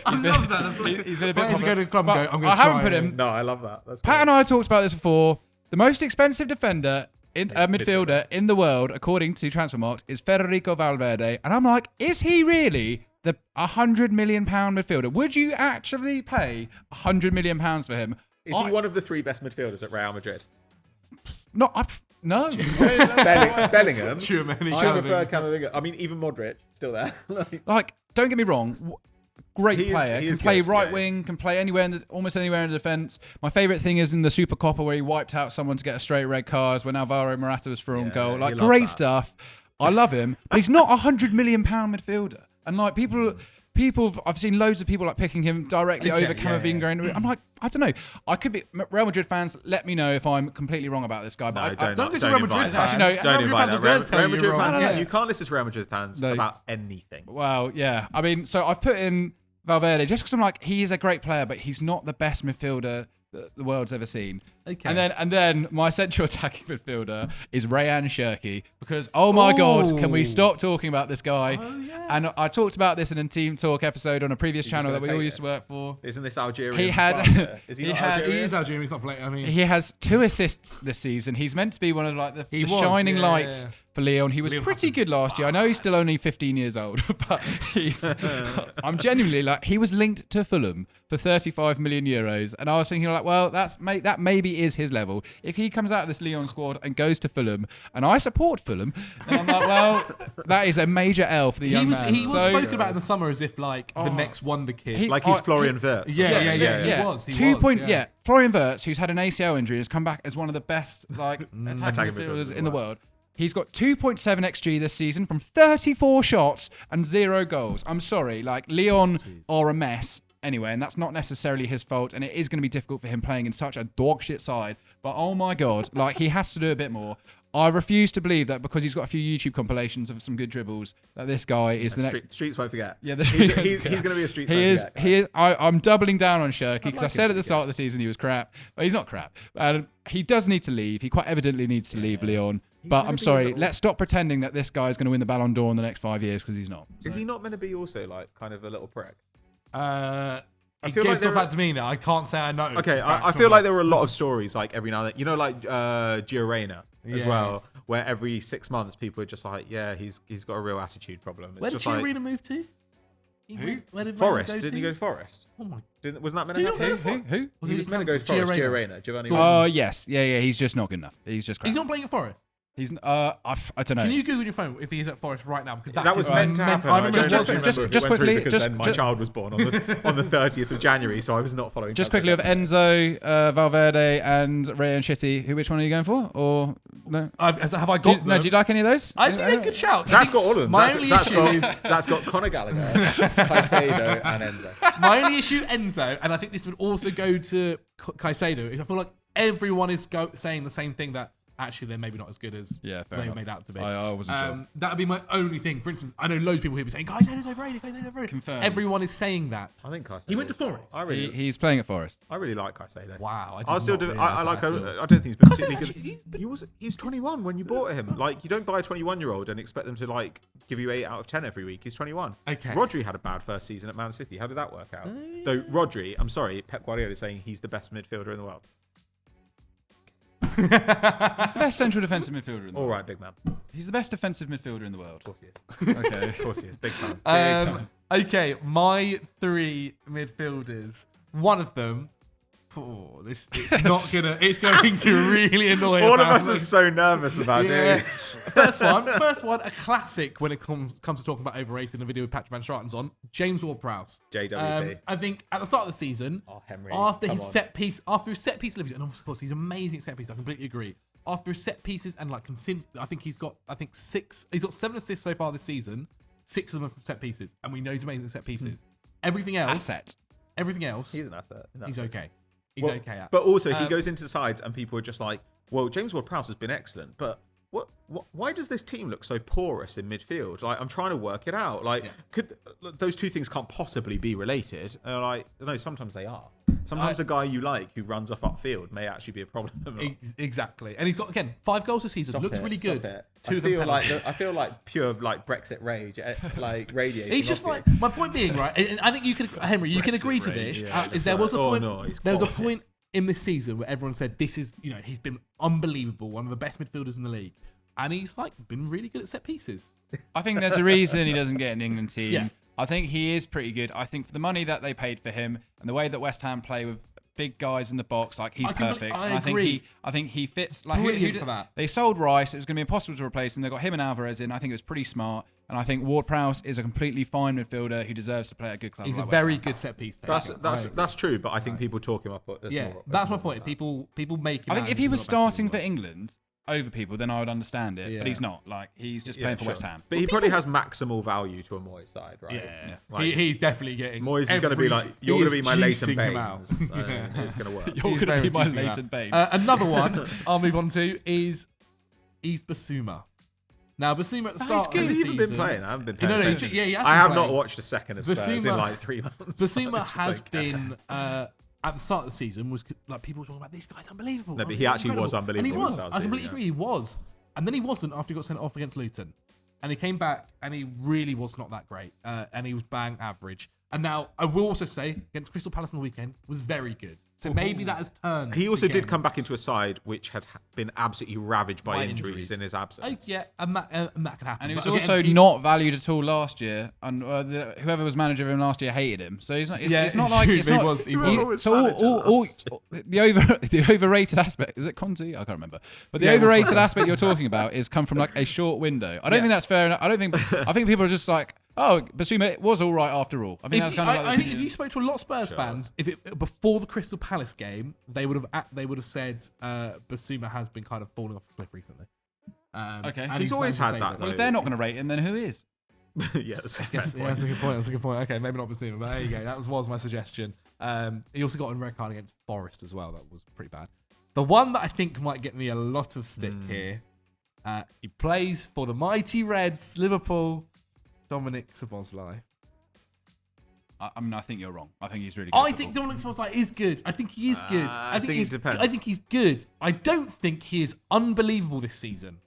I love that. He's been a bit Why does he go to the club But and go, I'm going I to haven't put him. No, I love that. That's Pat great. and I talked about this before. The most expensive defender, midfielder in the world, according to Transfermarkt, is Federico Valverde. And I'm like, is he really the £100 million midfielder? Would you actually pay £100 million for him? Is he one of the 3 best midfielders at Real Madrid? No. No. Bellingham. Tchouaméni, I prefer Camavinga. I mean, even Modric, still there. Like, don't get me wrong. Great player. He Can is play good, right yeah. wing, can play anywhere, almost anywhere in the defence. My favourite thing is in the Super Copa where he wiped out someone to get a straight red card when Alvaro Morata was for own goal. he Like, loves great that. stuff. I love him, but he's not £100 million midfielder. And like people, I've seen loads of people like picking him directly over Camavinga. I'm like, I don't know. I could be Real Madrid fans. Let me know if I'm completely wrong about this guy. But No, don't go to Real Madrid fans. Actually, no, Don't Real invite Madrid that. fans will tell Real you Madrid you're fans, wrong. you can't listen to Real Madrid fans No. about anything. Well, yeah. I mean, so I've put in Valverde just because I'm like, he is a great player, but he's not the best midfielder that the world's ever seen. Okay. And then my central attacking midfielder is Rayan Cherki because oh my god, can we stop talking about this guy? Oh, yeah. And I talked about this in a Team Talk episode on a previous channel that we all take used to this. work for. Isn't this Algerian? He had- swag? Is he, he not had- Algerian? He is Algerian. He's not playing. I mean, He has 2 assists this season. He's meant to be one of like the was, shining yeah, lights yeah. for Leon. He was Leon pretty Hutton. good last year. I know he's still only 15 years old, but I'm genuinely like he was linked to Fulham for 35 million euros, and I was thinking like, well, that maybe is his level. If he comes out of this Leon squad and goes to Fulham, and I support Fulham, then I'm like, well, that is a major L for the young man. he was So- spoken about in the summer as if like the next wonder kid. He- Like he's Florian Wirtz. or Yeah, something. yeah. He was. Florian Wirtz, who's had an ACL injury, has come back as one of the best attacking Attacking midfielders midfielders in the world. He's got 2.7 XG this season from 34 shots and 0 goals. I'm sorry, like Leon are a mess anyway, and that's not necessarily his fault, and it is going to be difficult for him playing in such a dog shit side. But oh my god, like he has to do a bit more. I refuse to believe that because he's got a few YouTube compilations of some good dribbles, that this guy is the next. Streets won't forget. Yeah, he's going to be a streets. He won't is. forget guy. He is. I'm doubling down on Cherki because I like said him at the to start of the season he was crap. But he's not crap. And he does need to leave. He quite evidently needs to leave Leon. But gonna I'm be a sorry. little- Let's stop pretending that this guy is going to win the Ballon d'Or in the next 5 years because he's not. Is he not meant to be also like kind of a little prick? He feel gave like there stuff are- that demeanour. I can't say I know. Okay, I feel like there were a lot of stories like every now and then, you know, like Gio Reyna as Yeah. well, where every 6 months people are just like, yeah, he's got a real attitude problem. It's Where did just like Chiarina move to? Who? Where did Forest. Reyna go Didn't to? he go to Forest? Oh my! Wasn't that meant Did to he not happen? go to Forest? Who? Was He was meant to go to Forest. Gio Gio Reyna. Reyna. Giovanni. Oh yes, yeah. He's just not good enough. He's just crap. He's not playing at Forest. He's. I don't know. Can you Google your phone if he's at Forest right now? Because That was meant to happen. I I remember don't just- actually just- remember if just it went through quickly, because just- then my just- child was born on the 30th of January, so I was not following. Just transfer quickly of deadlines. Enzo, Valverde, and Rayan Shitty. Which one are you going for? Or no? have I got Do them? you like any of those? I think they're good shouts. Zach's got all of them. My Zach's, only Zach's issue got, is Zach's got Conor Gallagher, Caicedo, and Enzo. my only issue Enzo, and I think this would also go to Caicedo. Is I feel like everyone is saying the same thing that actually they're maybe not as good as Yeah, fair they enough. made out to be. I wasn't sure. That would be my only thing. For instance, I know loads of people here be saying Caicedo's overrated. Caicedo's overrated. Confirmed. Everyone is saying that. I think Caicedo. He went to Forest. He's playing at Forest. I really like Caicedo. Wow. I still do. I like. I that don't think he's been particularly actually- good. He was 21 when you bought him. Like you don't buy a 21-year-old and expect them to like give you 8 out of 10 every week. He's 21. Okay. Rodri had a bad first season at Man City. How did that work out? Though Rodri, I'm sorry, Pep Guardiola is saying he's the best midfielder in the world. He's the best central defensive midfielder in the All world. right, big man. Of He's the best defensive midfielder in the world. course he is. Okay. Of course he is. Big time. Big time. Okay, my 3 midfielders. One of them. Oh, it's not gonna. It's going to really annoy. All of a us family. are so nervous about Yeah. doing. First one, a classic when it comes to talking about overrated. A video with Patrick Van Straten's on James Ward-Prowse. JWP. I think at the start of the season, Oh, Henry, after come his on. set piece delivery, and of course he's amazing at set pieces. I completely agree. After his set pieces and like I think he's got 6. He's got 7 assists so far this season. 6 of them from set pieces, and we know he's amazing at set pieces. Everything else, He's an asset. in that he's sense. okay. He's Well, okay at. But also, he goes into sides and people are just like, well, James Ward-Prowse has been excellent, but why does this team look so porous in midfield? Like, I'm trying to work it out. Like, could those two things can't possibly be related? Like, no, sometimes they are. Sometimes a guy you like who runs off upfield may actually be a problem. Exactly, and he's got again 5 goals this season. Looks really good. I feel like pure like Brexit rage, like radiating. He's just like my point being right. And I think you can, Henry, you can agree to this. There was a point. There was a point in this season where everyone said this is, he's been unbelievable, one of the best midfielders in the league, and he's like been really good at set pieces. I think there's a reason he doesn't get an England team. Yeah. I think he is pretty good. I think for the money that they paid for him and the way that West Ham play with big guys in the box, like he's perfect. I agree. I think he fits. Like Brilliant for that. They sold Rice. It was going to be impossible to replace him. They got him and Alvarez in. I think it was pretty smart. And I think Ward-Prowse is a completely fine midfielder who deserves to play at a good club. He's like a very good set piece. That's true, but I think people talk him up. That's my point. People make him. I think if he was starting for England over people, then I would understand it. Yeah. But he's not. Like, he's just playing for West Ham. But he probably has maximal value to a Moyes side, right? Yeah. Like, He's definitely getting. Moyes is going to be like, you're going to be my Leighton Baines. Yeah. It's going to work. You're going to be my Leighton Baines. Another one I'll move on to is Basuma. Now, Basuma at the start of the Has he season... even been playing? I haven't been paying No, attention. he has I been have playing. not watched a second of Spurs in like 3 months. Basuma has been... at the start of the season, was like people were talking about this guy's unbelievable. No, but he actually was unbelievable. And he was. at the start I of the completely season, agree. He was. And then he wasn't after he got sent off against Luton. And he came back and he really was not that great. And he was bang average. And now, I will also say, against Crystal Palace on the weekend, was very good. So maybe that has turned. He also again. did come back into a side which had been absolutely ravaged by injuries in his absence. Yeah, and that can happen. And he was But also again, not valued at all last year, and whoever was manager of him last year hated him. So he's not. It's not like it's he not. was. So the overrated aspect is it Conte? I can't remember. But the overrated aspect you're talking about is come from like a short window. I don't think that's fair enough. I think people are just like, oh, Basuma was all right after all. I think that's kind of. I think if you spoke to a lot of Spurs fans, before the Crystal Palace game, they would have said Basuma has been kind of falling off a cliff recently. Okay, and he's always had that. Well, if they're not going to rate him, then who is? Yeah, that's a that's a good point. That's a good point. Okay, maybe not Basuma, but there you go. That was my suggestion. He also got a red card against Forest as well. That was pretty bad. The one that I think might get me a lot of stick here. He plays for the mighty Reds, Liverpool. Dominic Szoboszlai. I think you're wrong. I think he's really good. I think Dominic Szoboszlai is good. I think he is good. I think it depends. I think he's good. I don't think he is unbelievable this season.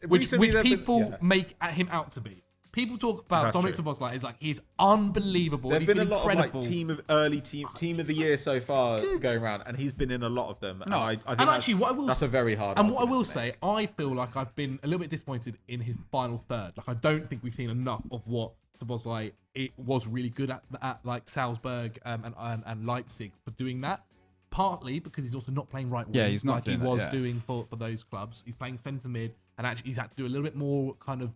Which people make him out to be. People talk about Dominic Szoboszlai is like he's unbelievable. There've been a lot incredible. of like team of the year so far going around, and he's been in a lot of them. No, I think that's a very hard. And what I will say, I feel like I've been a little bit disappointed in his final third. Like I don't think we've seen enough of what Szoboszlai it was really good at like Salzburg and Leipzig for doing that. Partly because he's also not playing right wing. Yeah, he's not like he doing was that, doing for those clubs. He's playing centre mid, and actually he's had to do a little bit more kind of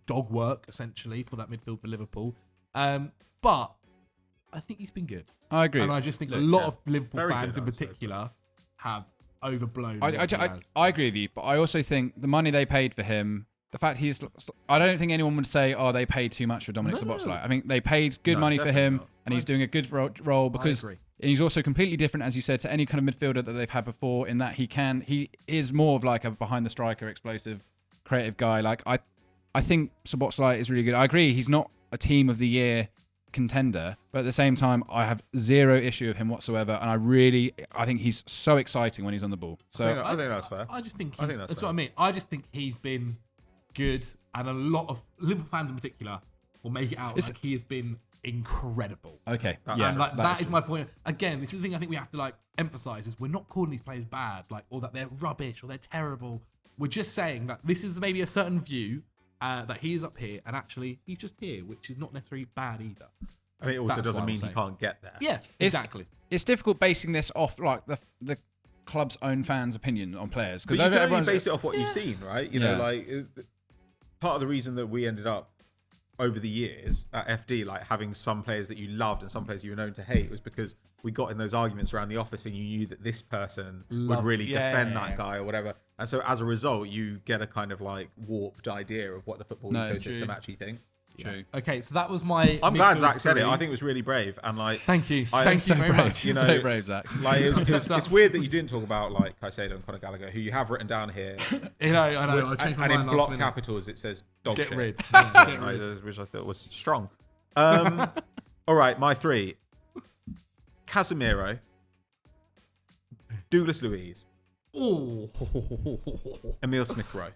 dog work essentially for that midfield for Liverpool. But I think he's been good. I agree. And I just think a lot of Liverpool fans in particular have overblown. I agree with you, but I also think the money they paid for him, the fact I don't think anyone would say, oh, they paid too much for Dominic Szoboszlai. I think they paid good money for him, and he's doing a good role because he's also completely different, as you said, to any kind of midfielder that they've had before. In that he is more of like a behind the striker, explosive, creative guy. Like I think Szoboszlai is really good. I agree, he's not a team of the year contender, but at the same time, I have zero issue of him whatsoever, and I think he's so exciting when he's on the ball. So I think that's fair. I just think that's what I mean. I just think he's been good, and a lot of Liverpool fans in particular will make it out like he has been incredible. Okay, and like that is my point. Again, this is the thing I think we have to like emphasize is we're not calling these players bad, like or that they're rubbish or they're terrible. We're just saying that this is maybe a certain view. That he is up here, and actually he's just here, which is not necessarily bad either. I mean, it also doesn't mean he can't get there. Yeah, exactly. It's difficult basing this off like the club's own fans' opinion on players because you can only base it off what you've seen, right? You know, like part of the reason that we ended up over the years at FD, like having some players that you loved and some players you were known to hate, was because we got in those arguments around the office, and you knew that this person would really defend that guy or whatever. And so as a result, you get a kind of like warped idea of what the football ecosystem actually thinks. True. Okay, so that was my. I'm glad midfield Zach said it. three. I think it was really brave and like. Thank you. I- Thank you So very brave. much. You know, So brave, Zach. Like Stepped up. it's weird that you didn't talk about like Caicedo and Conor Gallagher, who you have written down here. I know. I changed my And in mind last block minute. capitals it says dog Get shit. rid. Like, Get rid. which I thought was strong. All right, my three: Casemiro, Douglas Luiz, Oh. Emile Smith Rowe.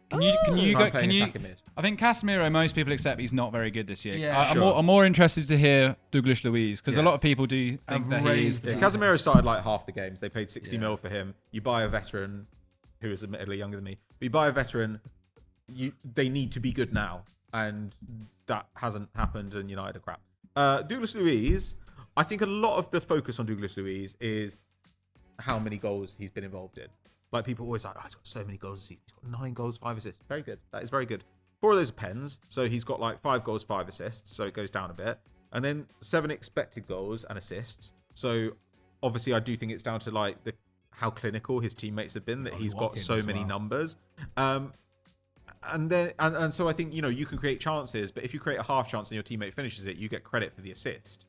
Can you I'm go? playing Can you? attacking mid. I think Casemiro, most people accept he's not very good this year. Yeah. I'm more interested to hear Douglas Luiz because a lot of people do think that he is. Raised- Yeah, Casemiro started like half the games. They paid 60 mil for him. You buy a veteran who is admittedly younger than me. But you buy a veteran, they need to be good now. And that hasn't happened, and United are crap. Douglas Luiz, I think a lot of the focus on Douglas Luiz is how many goals he's been involved in. Like, people always like, he's got so many goals. He's got 9 goals, 5 assists. Very good. That is very good. 4 of those are pens. So he's got like 5 goals, 5 assists. So it goes down a bit. And then 7 expected goals and assists. So obviously I do think it's down to like how clinical his teammates have been that he's got so many numbers. And so I think, you can create chances, but if you create a half chance and your teammate finishes it, you get credit for the assist,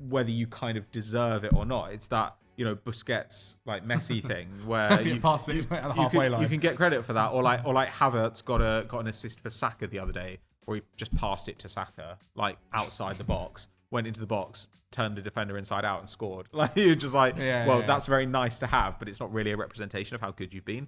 whether you kind of deserve it or not. It's that, Busquets, like Messi thing where you pass it at the halfway line. You can get credit for that. Or like Havertz got an assist for Saka the other day, where he just passed it to Saka, like outside the box, went into the box, turned the defender inside out and scored. Like, you're just like, that's very nice to have, but it's not really a representation of how good you've been.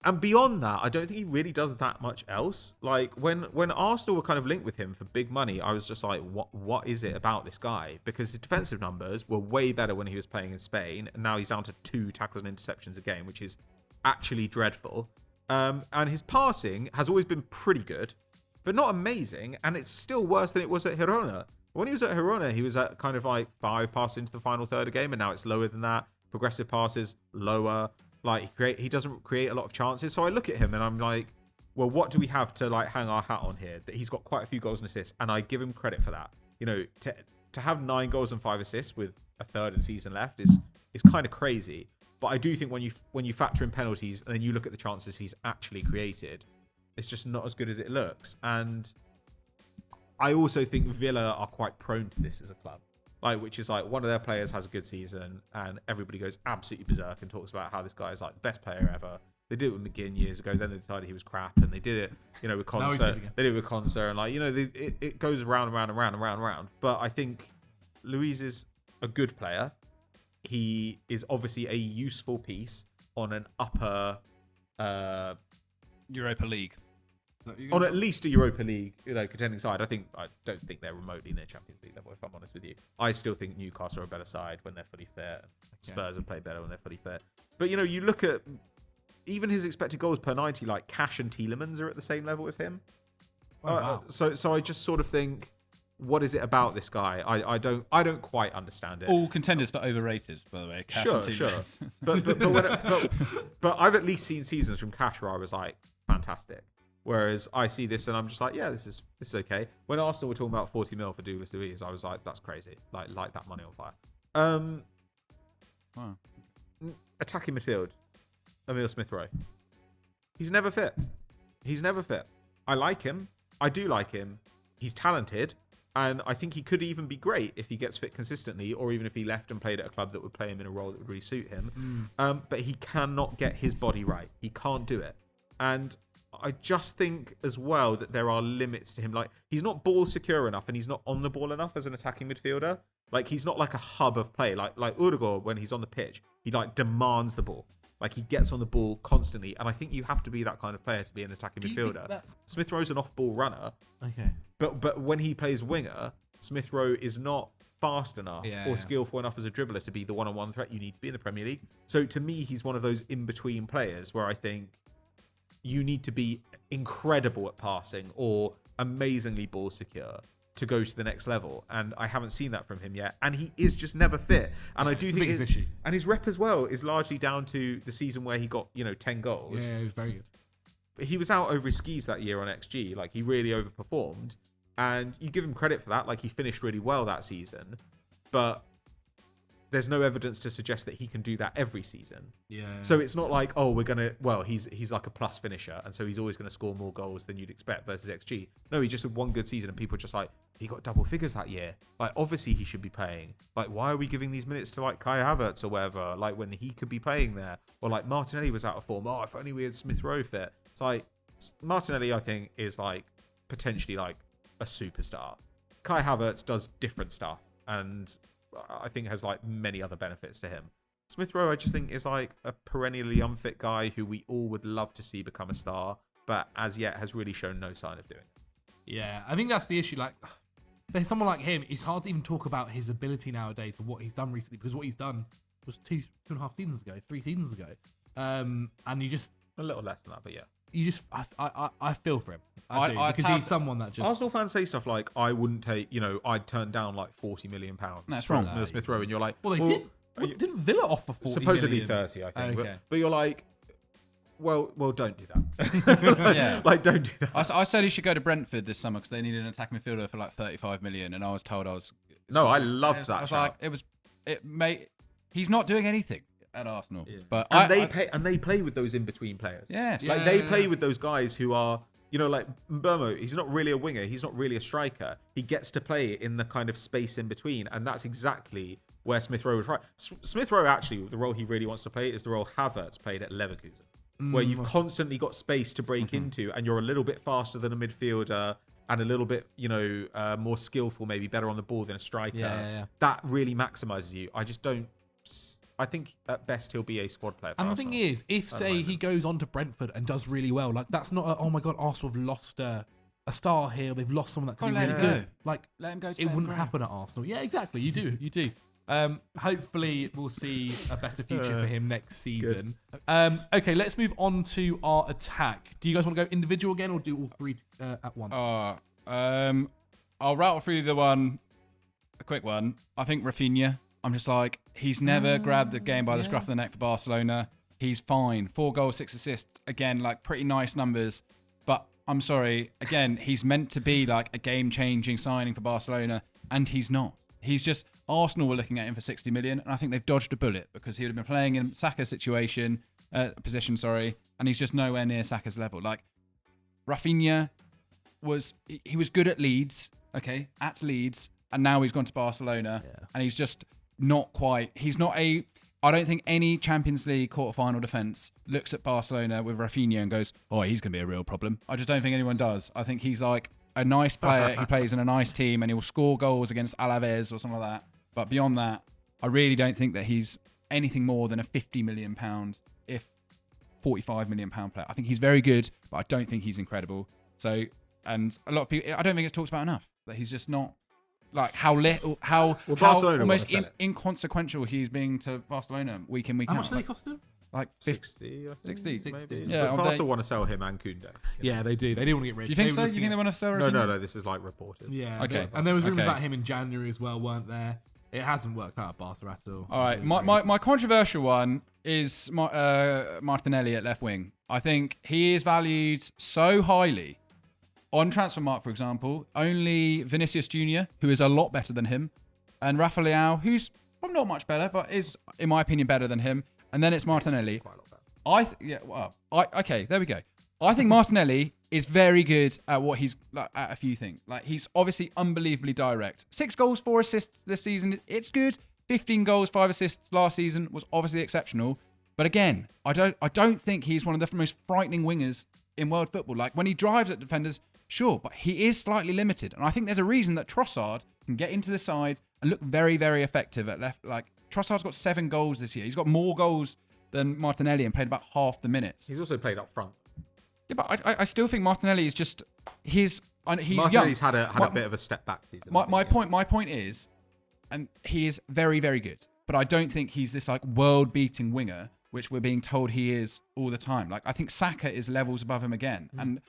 And beyond that, I don't think he really does that much else. Like, when Arsenal were kind of linked with him for big money, I was just like, what is it about this guy? Because his defensive numbers were way better when he was playing in Spain, and now he's down to 2 tackles and interceptions a game, which is actually dreadful. And his passing has always been pretty good, but not amazing, and it's still worse than it was at Girona. When he was at Girona, he was at kind of like 5 passes into the final third a game, and now it's lower than that. Progressive passes, lower. Like, he doesn't create a lot of chances. So I look at him and I'm like, well, what do we have to like hang our hat on here? That he's got quite a few goals and assists, and I give him credit for that. To have 9 goals and 5 assists with a third of the season left is kind of crazy. But I do think when you factor in penalties and then you look at the chances he's actually created, it's just not as good as it looks. And I also think Villa are quite prone to this as a club. Like, which is like one of their players has a good season and everybody goes absolutely berserk and talks about how this guy is like the best player ever. They did it with McGinn years ago. Then they decided he was crap, and they did it, with Conser. They did it with Conser, and like, it goes round and round and round and round and round. But I think Luiz is a good player. He is obviously a useful piece on an upper Europa League. On at least a Europa League, contending side. I don't think they're remotely near Champions League level, if I'm honest with you. I still think Newcastle are a better side when they're fully fit. Spurs have played better when they're fully fit. But you look at even his expected goals per 90, like Cash and Tielemans are at the same level as him. Oh, wow. So I just sort of think, what is it about this guy? I don't quite understand it. All contenders for overrated, by the way. Cash and Sure. Tielemans. but I've at least seen seasons from Cash where I was like, fantastic. Whereas I see this and I'm just like, yeah, this is okay. When Arsenal were talking about 40 mil for Douglas Luiz, I was like, that's crazy. Like that money on fire. Wow. Attacking midfield, Emile Smith Rowe. He's never fit. I like him. I do like him. He's talented. And I think he could even be great if he gets fit consistently, or even if he left and played at a club that would play him in a role that would really suit him. But he cannot get his body right. He can't do it. And I just think as well that there are limits to him. Like, he's not ball secure enough, and he's not on the ball enough as an attacking midfielder. Like, he's not like a hub of play. Like Udegaard, when he's on the pitch, he like demands the ball. Like, he gets on the ball constantly. And I think you have to be that kind of player to be an attacking midfielder. Smith Rowe's an off-ball runner. Okay. But when he plays winger, Smith Rowe is not fast enough or skillful enough as a dribbler to be the one-on-one threat you need to be in the Premier League. So to me, he's one of those in-between players where I think you need to be incredible at passing or amazingly ball secure to go to the next level. And I haven't seen that from him yet. And he is just never fit. And I do think it's issue. And his rep as well is largely down to the season where he got, 10 goals. Yeah, he was very good. But he was out over his skis that year on XG. Like, he really overperformed. And you give him credit for that. Like, he finished really well that season. But there's no evidence to suggest that he can do that every season. Yeah. So it's not like, oh, he's like a plus finisher, and so he's always going to score more goals than you'd expect versus XG. No, he just had one good season, and people are just like, he got double figures that year. Like, obviously he should be playing. Like, why are we giving these minutes to like Kai Havertz or whatever? Like, when he could be playing there, or like Martinelli was out of form. Oh, if only we had Smith Rowe fit. It's like Martinelli, I think, is like potentially like a superstar. Kai Havertz does different stuff, and I think has like many other benefits to him. Smith Rowe, I just think, is like a perennially unfit guy who we all would love to see become a star, but as yet has really shown no sign of doing it. Yeah, I think that's the issue. Like, there's someone like him, it's hard to even talk about his ability nowadays or what he's done recently, because what he's done was 2.5 seasons ago, 3 seasons ago. And you just... A little less than that, but yeah. You just... I feel for him. I do, because he's someone that just... Arsenal fans say stuff like, I wouldn't take, I'd turn down like £40 million That's from wrong. Smith Rowe, and you're like... Well, they did. Didn't Villa offer 40 supposedly million? 30, I think. Okay. But you're like... Well, don't do that. Yeah. Like, don't do that. I said he should go to Brentford this summer because they needed an attacking midfielder for like 35 million, and I was told I was. No, I loved that. I was like, he's not doing anything at Arsenal, but they play with those in between players. Yes. Like they play with those guys who are, like Mbeumo. He's not really a winger. He's not really a striker. He gets to play in the kind of space in between, and that's exactly where Smith Rowe would thrive. Smith Rowe, actually, the role he really wants to play is the role Havertz played at Leverkusen, where you've constantly got space to break into, and you're a little bit faster than a midfielder and a little bit, more skillful, maybe better on the ball than a striker. Yeah. That really maximizes you. I just don't. I think at best he'll be a squad player. And the thing is, if say he goes on to Brentford and does really well, like that's not oh my god, Arsenal have lost a star here. They've lost someone that could be really good. Like let him go. It wouldn't happen at Arsenal. Yeah, exactly. You do. Hopefully we'll see a better future for him next season. Okay, let's move on to our attack. Do you guys want to go individual again or do all three at once? I'll rattle through a quick one. I think Rafinha. I'm just like, he's never grabbed the game by the scruff of the neck for Barcelona. He's fine. 4 goals, 6 assists. Again, like pretty nice numbers. But I'm sorry, again, he's meant to be like a game-changing signing for Barcelona, and he's not. He's just, Arsenal were looking at him for 60 million, and I think they've dodged a bullet because he would have been playing in Saka's position, and he's just nowhere near Saka's level. Like, Rafinha he was good at Leeds, and now he's gone to Barcelona, and he's just not quite, I don't think any Champions League quarter-final defence looks at Barcelona with Rafinha and goes, oh, he's going to be a real problem. I just don't think anyone does. I think he's like a nice player. He plays in a nice team and he'll score goals against Alaves or something like that. But beyond that, I really don't think that he's anything more than a £50 million, if £45 million player. I think he's very good, but I don't think he's incredible. So, and a lot of people, I don't think it's talked about enough, that he's just not, like how almost inconsequential he's being to Barcelona week in, week out. How much do they cost him? Like 60, I think. 60. Maybe. Yeah, but Barcelona want to sell him and Koundé. Yeah, they do. They do want to get rid. Do you think so? You think they want to sell him? No. This is like reported. Yeah. Okay. And there was rumors about him in January as well, weren't there? It hasn't worked out at Barca at all. All right. My controversial one is Martinelli at left wing. I think he is valued so highly. On Transfermarkt, for example, only Vinicius Jr., who is a lot better than him, and Rafa Leao, who's probably not much better, but is, in my opinion, better than him. And then it's Martinelli. Quite a lot better. Okay, there we go. I think Martinelli is very good at what he's like, at a few things. Like, he's obviously unbelievably direct. 6 goals, 4 assists this season. It's good. 15 goals, 5 assists last season was obviously exceptional. But again, I don't think he's one of the most frightening wingers in world football. Like, when he drives at defenders, sure, but he is slightly limited. And I think there's a reason that Trossard can get into the side and look very, very effective at left. Like, Trossard's got 7 goals this year. He's got more goals than Martinelli and played about half the minutes. He's also played up front. Yeah, but I still think Martinelli is just he's Martinelli's young. had a bit of a step back season. My point is, and he is very, very good, but I don't think he's this like world-beating winger, which we're being told he is all the time. Like, I think Saka is levels above him again, and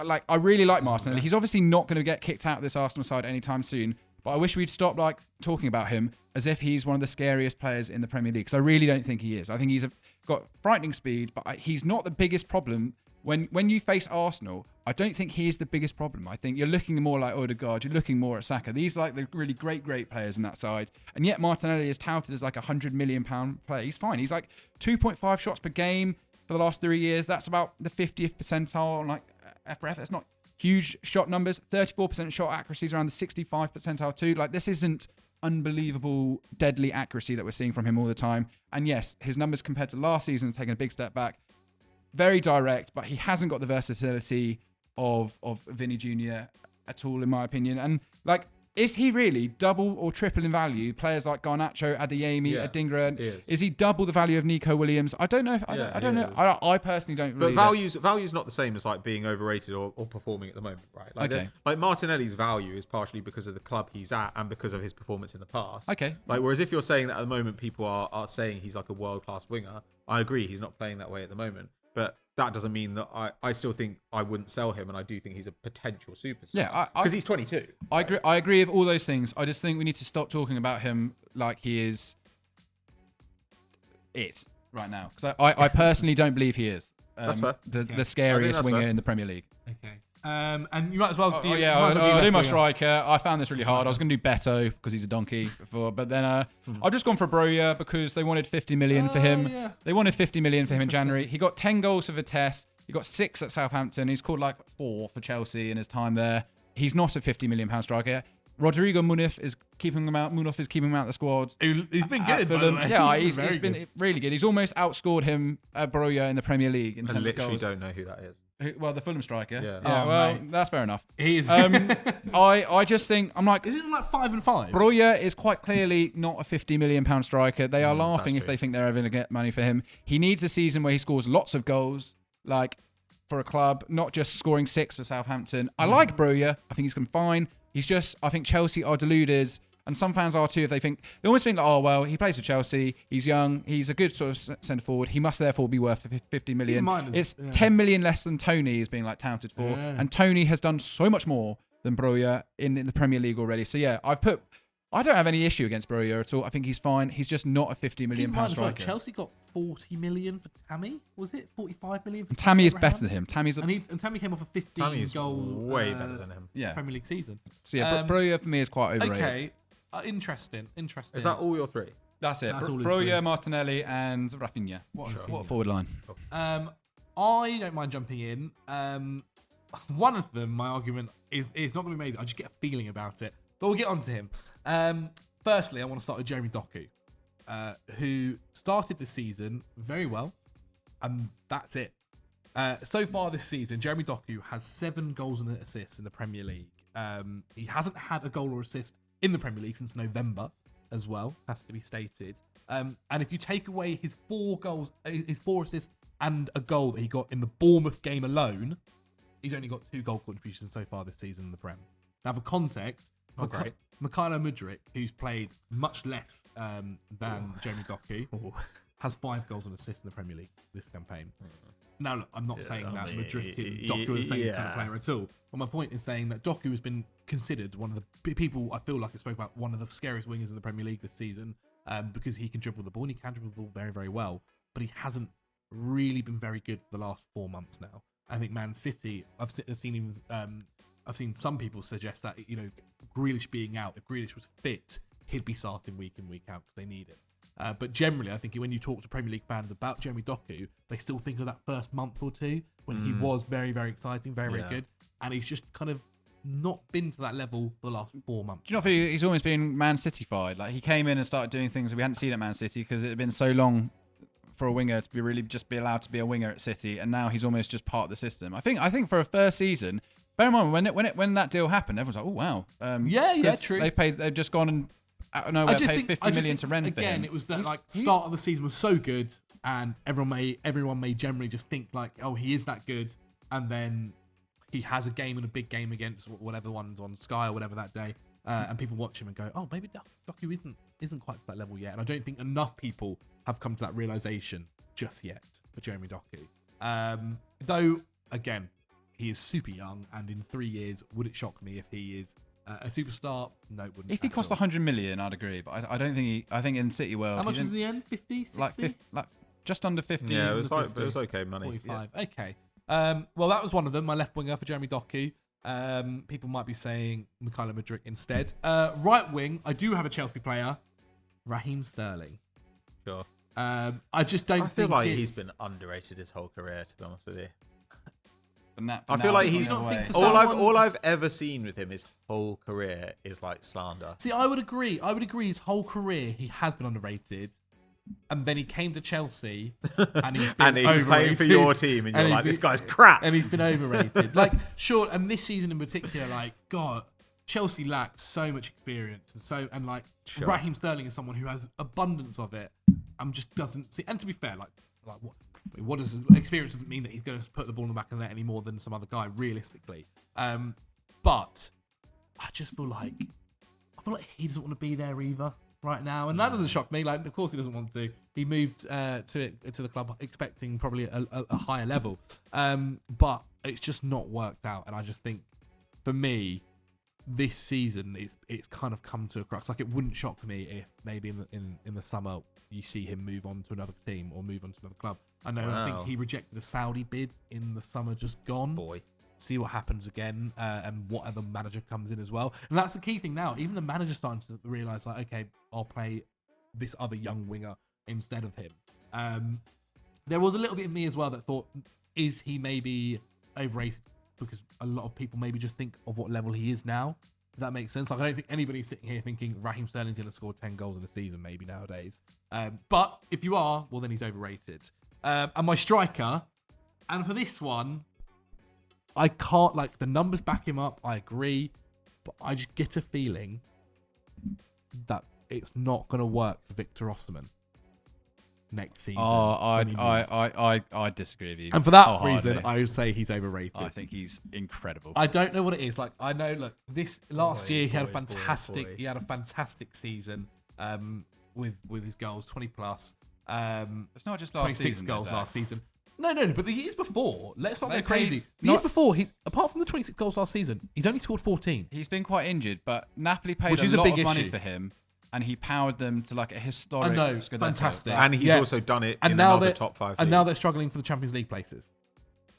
like, I really like Martinelli. He's obviously not going to get kicked out of this Arsenal side anytime soon, but I wish we'd stop like talking about him as if he's one of the scariest players in the Premier League, because I really don't think he is. I think he's got frightening speed, but he's not the biggest problem when you face Arsenal, I don't think he is the biggest problem. I think you're looking more like Odegaard, you're looking more at Saka. These are like the really great players in that side. And yet Martinelli is touted as like £100 million player. He's fine. He's like 2.5 shots per game for the last 3 years. That's about the 50th percentile on like FRF. That's not huge shot numbers. 34% shot accuracy is around the 65th percentile too. Like this isn't unbelievable deadly accuracy that we're seeing from him all the time. And yes, his numbers compared to last season have taken a big step back. Very direct, but he hasn't got the versatility of Vinny Jr. at all, in my opinion. And like, is he really double or triple in value? Players like Garnacho, Adeyemi, Adingra. Is he double the value of Nico Williams? I don't know. I don't know. I personally don't. But value's not the same as like being overrated or performing at the moment, right? Like, like Martinelli's value is partially because of the club he's at and because of his performance in the past. Okay. Like whereas if you're saying that at the moment people are saying he's like a world class winger, I agree he's not playing that way at the moment. But that doesn't mean that I still think I wouldn't sell him, and I do think he's a potential superstar. Yeah, because he's 22. I agree with all those things. I just think we need to stop talking about him like he is it right now. Because I personally don't believe he is. That's fair. The scariest winger in the Premier League. Okay. And you might as well do. I'll do my striker. I found this really hard. I was going to do Beto because he's a donkey before, but then I've just gone for Broja because they wanted 50 million for him. Yeah. They wanted 50 million for him in January. He got 10 goals for Vitesse. He got 6 at Southampton. He's scored like 4 for Chelsea in his time there. He's not a £50 million striker. Rodrigo Munif is keeping him out. Munif is keeping him out of the squad. He's been good. Yeah, he's been really good. He's almost outscored him, Broja, in the Premier League. In I terms literally of goals. don't know who that is. Well, the Fulham striker. Yeah. Well, that's fair enough. He is. I just think I'm like. Is it like 5 and 5? Broja is quite clearly not a £50 million striker. They are laughing if they think they're ever going to get money for him. He needs a season where he scores lots of goals, like for a club, not just scoring 6 for Southampton. I like Broja. I think he's going fine. He's just. I think Chelsea are deluded. And some fans are too if they almost think, oh, well, he plays for Chelsea, he's young, he's a good sort of centre forward, he must therefore be worth 50 million. It's 10 million less than Tony is being like touted for. Yeah. And Tony has done so much more than Broja in the Premier League already. So yeah, I don't have any issue against Broja at all. I think he's fine. He's just not a £50 million striker. Chelsea got 40 million for Tammy. Was it 45 million? For Tammy is better than him. And Tammy came off a 15 goal. Way better than him. Yeah. Premier League season. So yeah, Broja for me is quite overrated. Okay. Interesting. Is that all your 3? That's it. Broja, Martinelli, and Rafinha. What forward line? I don't mind jumping in. One of them, my argument is not going to be made. I just get a feeling about it. But we'll get on to him. Firstly, I want to start with Jeremy Doku, who started the season very well, and that's it. So far this season, Jeremy Doku has 7 goals and assists in the Premier League. He hasn't had a goal or assist in the Premier League since November as well, has to be stated. And if you take away his 4 goals, his 4 assists and a goal that he got in the Bournemouth game alone, he's only got 2 goal contributions so far this season in the Prem. Now, for context, Mikhailo Mudryk, who's played much less than Jeremy Doku, has 5 goals and assists in the Premier League this campaign. Now, look, I'm not saying that Madrid and Doku are the same kind of player at all. But my point is saying that Doku has been considered one of the people I feel like I spoke about, one of the scariest wingers in the Premier League this season, because he can dribble the ball and he can dribble the ball very, very well. But he hasn't really been very good for the last 4 months now. I think Man City, I've seen some people suggest that, Grealish being out, if Grealish was fit, he'd be starting week in, week out because they need it. But generally, I think when you talk to Premier League fans about Jeremy Doku, they still think of that first month or two when he was very, very exciting, very, very good. And he's just kind of not been to that level for the last 4 months. Do you not feel he's almost been Man City-fied? Like, he came in and started doing things that we hadn't seen at Man City because it had been so long for a winger to be allowed to be a winger at City, and now he's almost just part of the system. I think for a first season, bear in mind when that deal happened, everyone's like, oh wow, true. They've just gone and out of nowhere paid 50 million to rent again. him. It was that start of the season was so good, and everyone may generally just think like, oh, he is that good, and then he has a game and a big game against whatever one's on Sky or whatever that day, and people watch him and go, oh, maybe Doku isn't quite to that level yet. And I don't think enough people have come to that realization just yet for Jeremy Doku. Though, again, he is super young, and in 3 years, would it shock me if he is a superstar? No, it wouldn't. If he cost 100 million, I'd agree, but I don't think I think in City world. How much was in the end? 50, 60? Like just under 50. Yeah, it was okay money. 45. Yeah. Okay. Well, that was one of them. My left winger for Jeremy Doku. People might be saying Mikhailo Mudryk instead. Right wing, I do have a Chelsea player, Raheem Sterling. Sure. I just don't. I feel like he's been underrated his whole career, to be honest with you. I feel like he's all I've ever seen with him his whole career is like slander. See, I would agree. His whole career he has been underrated, and then he came to Chelsea and he's been he's playing for your team, and you're like, this guy's crap, and he's been overrated. Like, sure, and this season in particular, like, God, Chelsea lacked so much experience, and Raheem Sterling is someone who has abundance of it, and just doesn't see. And to be fair, what does experience doesn't mean that he's going to put the ball in the back of the net any more than some other guy, realistically. But I just feel like he doesn't want to be there either right now, and that doesn't shock me. Like, of course he doesn't want to. He moved to the club expecting probably a higher level, but it's just not worked out. And I just think, for me, this season it's kind of come to a crux. Like, it wouldn't shock me if maybe in the summer you see him move on to another team or move on to another club. I know. Wow. I think he rejected a Saudi bid in the summer just gone. Boy. See what happens again, and what other manager comes in as well. And that's the key thing now. Even the manager's starting to realise, like, okay, I'll play this other young winger instead of him. There was a little bit of me as well that thought, is he maybe overrated? Because a lot of people maybe just think of what level he is now. If that makes sense. Like, I don't think anybody's sitting here thinking Raheem Sterling's going to score 10 goals in a season maybe nowadays. But if you are, well, then he's overrated. And my striker, and for this one, I can't, like, the numbers back him up, I agree, but I just get a feeling that it's not going to work for Victor Osimhen next season. I disagree with you. And for that reason, I would say he's overrated. I think he's incredible. I don't know what it is. Like, I know, look, this last year he had a fantastic season with his goals, 20 plus. It's not just last 26 season, goals last season. No, but the years before, let's not go They crazy. The years before, apart from the 26 goals last season, he's only scored 14. He's been quite injured, but Napoli paid a lot of money for him, and he powered them to like a historic. I know, Scudetto. fantastic. And he's also done it in another top 5 league. And now they're struggling for the Champions League places.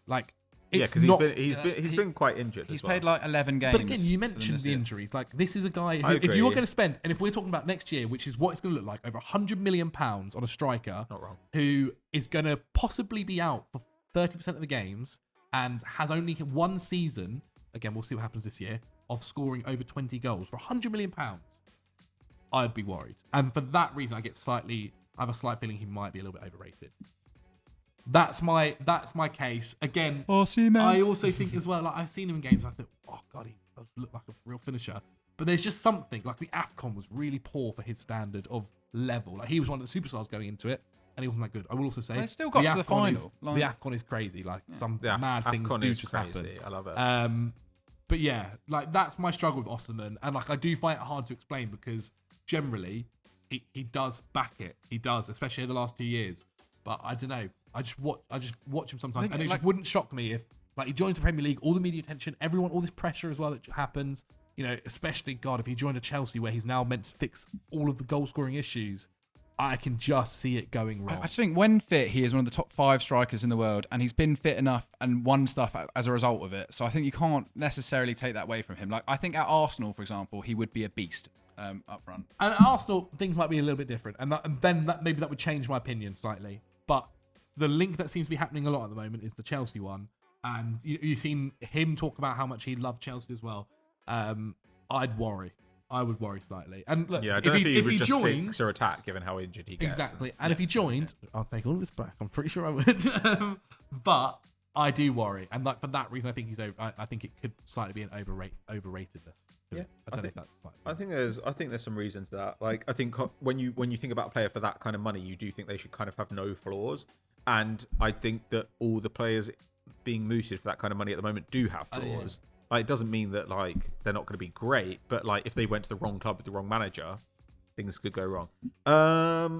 Like, yeah, because he's been quite injured. He's as well. played like 11 games. But again, you mentioned the injuries. Like, this is a guy who, if you were going to spend, and if we're talking about next year, which is what it's going to look like, over £100 million on a striker, not wrong, who is going to possibly be out for 30% of the games and has only one season, again, we'll see what happens this year, of scoring over 20 goals for £100 million, I'd be worried. And for that reason, I have a slight feeling he might be a little bit overrated. That's my case. Again, I also think as well, like, I've seen him in games, I think, oh God, he does look like a real finisher. But there's just something, like, the AFCON was really poor for his standard of level. Like, he was one of the superstars going into it, and he wasn't that good. I will also say, they still got to the final. The AFCON is crazy. Like, some mad things AFCON do just crazy. happen. I love it. But yeah, like, that's my struggle with Osimhen, and like, I do find it hard to explain because generally he does back it. He does, especially in the last 2 years. But I don't know. I just watch him sometimes, and it just wouldn't shock me if, like, he joins the Premier League, all the media attention, everyone, all this pressure as well that happens. You know, especially, God, if he joined a Chelsea where he's now meant to fix all of the goal scoring issues, I can just see it going wrong. I just think when fit, he is one of the top 5 strikers in the world, and he's been fit enough and won stuff as a result of it. So I think you can't necessarily take that away from him. Like, I think at Arsenal, for example, he would be a beast up front. And at Arsenal, things might be a little bit different, and then maybe that would change my opinion slightly. But the link that seems to be happening a lot at the moment is the Chelsea one, and you've seen him talk about how much he loved Chelsea as well. I'd worry. I would worry slightly. And look, yeah, I don't know if he would just joined, fix or attack, given how injured he gets. Exactly. And if he joined, I'll take all of this back. I'm pretty sure I would. But I do worry, and like, for that reason, I think he's over. I think it could slightly be an overratedness. Yeah, I don't know if that's quite. I think there's some reason to that. Like, I think when you think about a player for that kind of money, you do think they should kind of have no flaws. And I think that all the players being mooted for that kind of money at the moment do have flaws. Yeah. Like, it doesn't mean that, like, they're not going to be great, but like, if they went to the wrong club with the wrong manager, things could go wrong.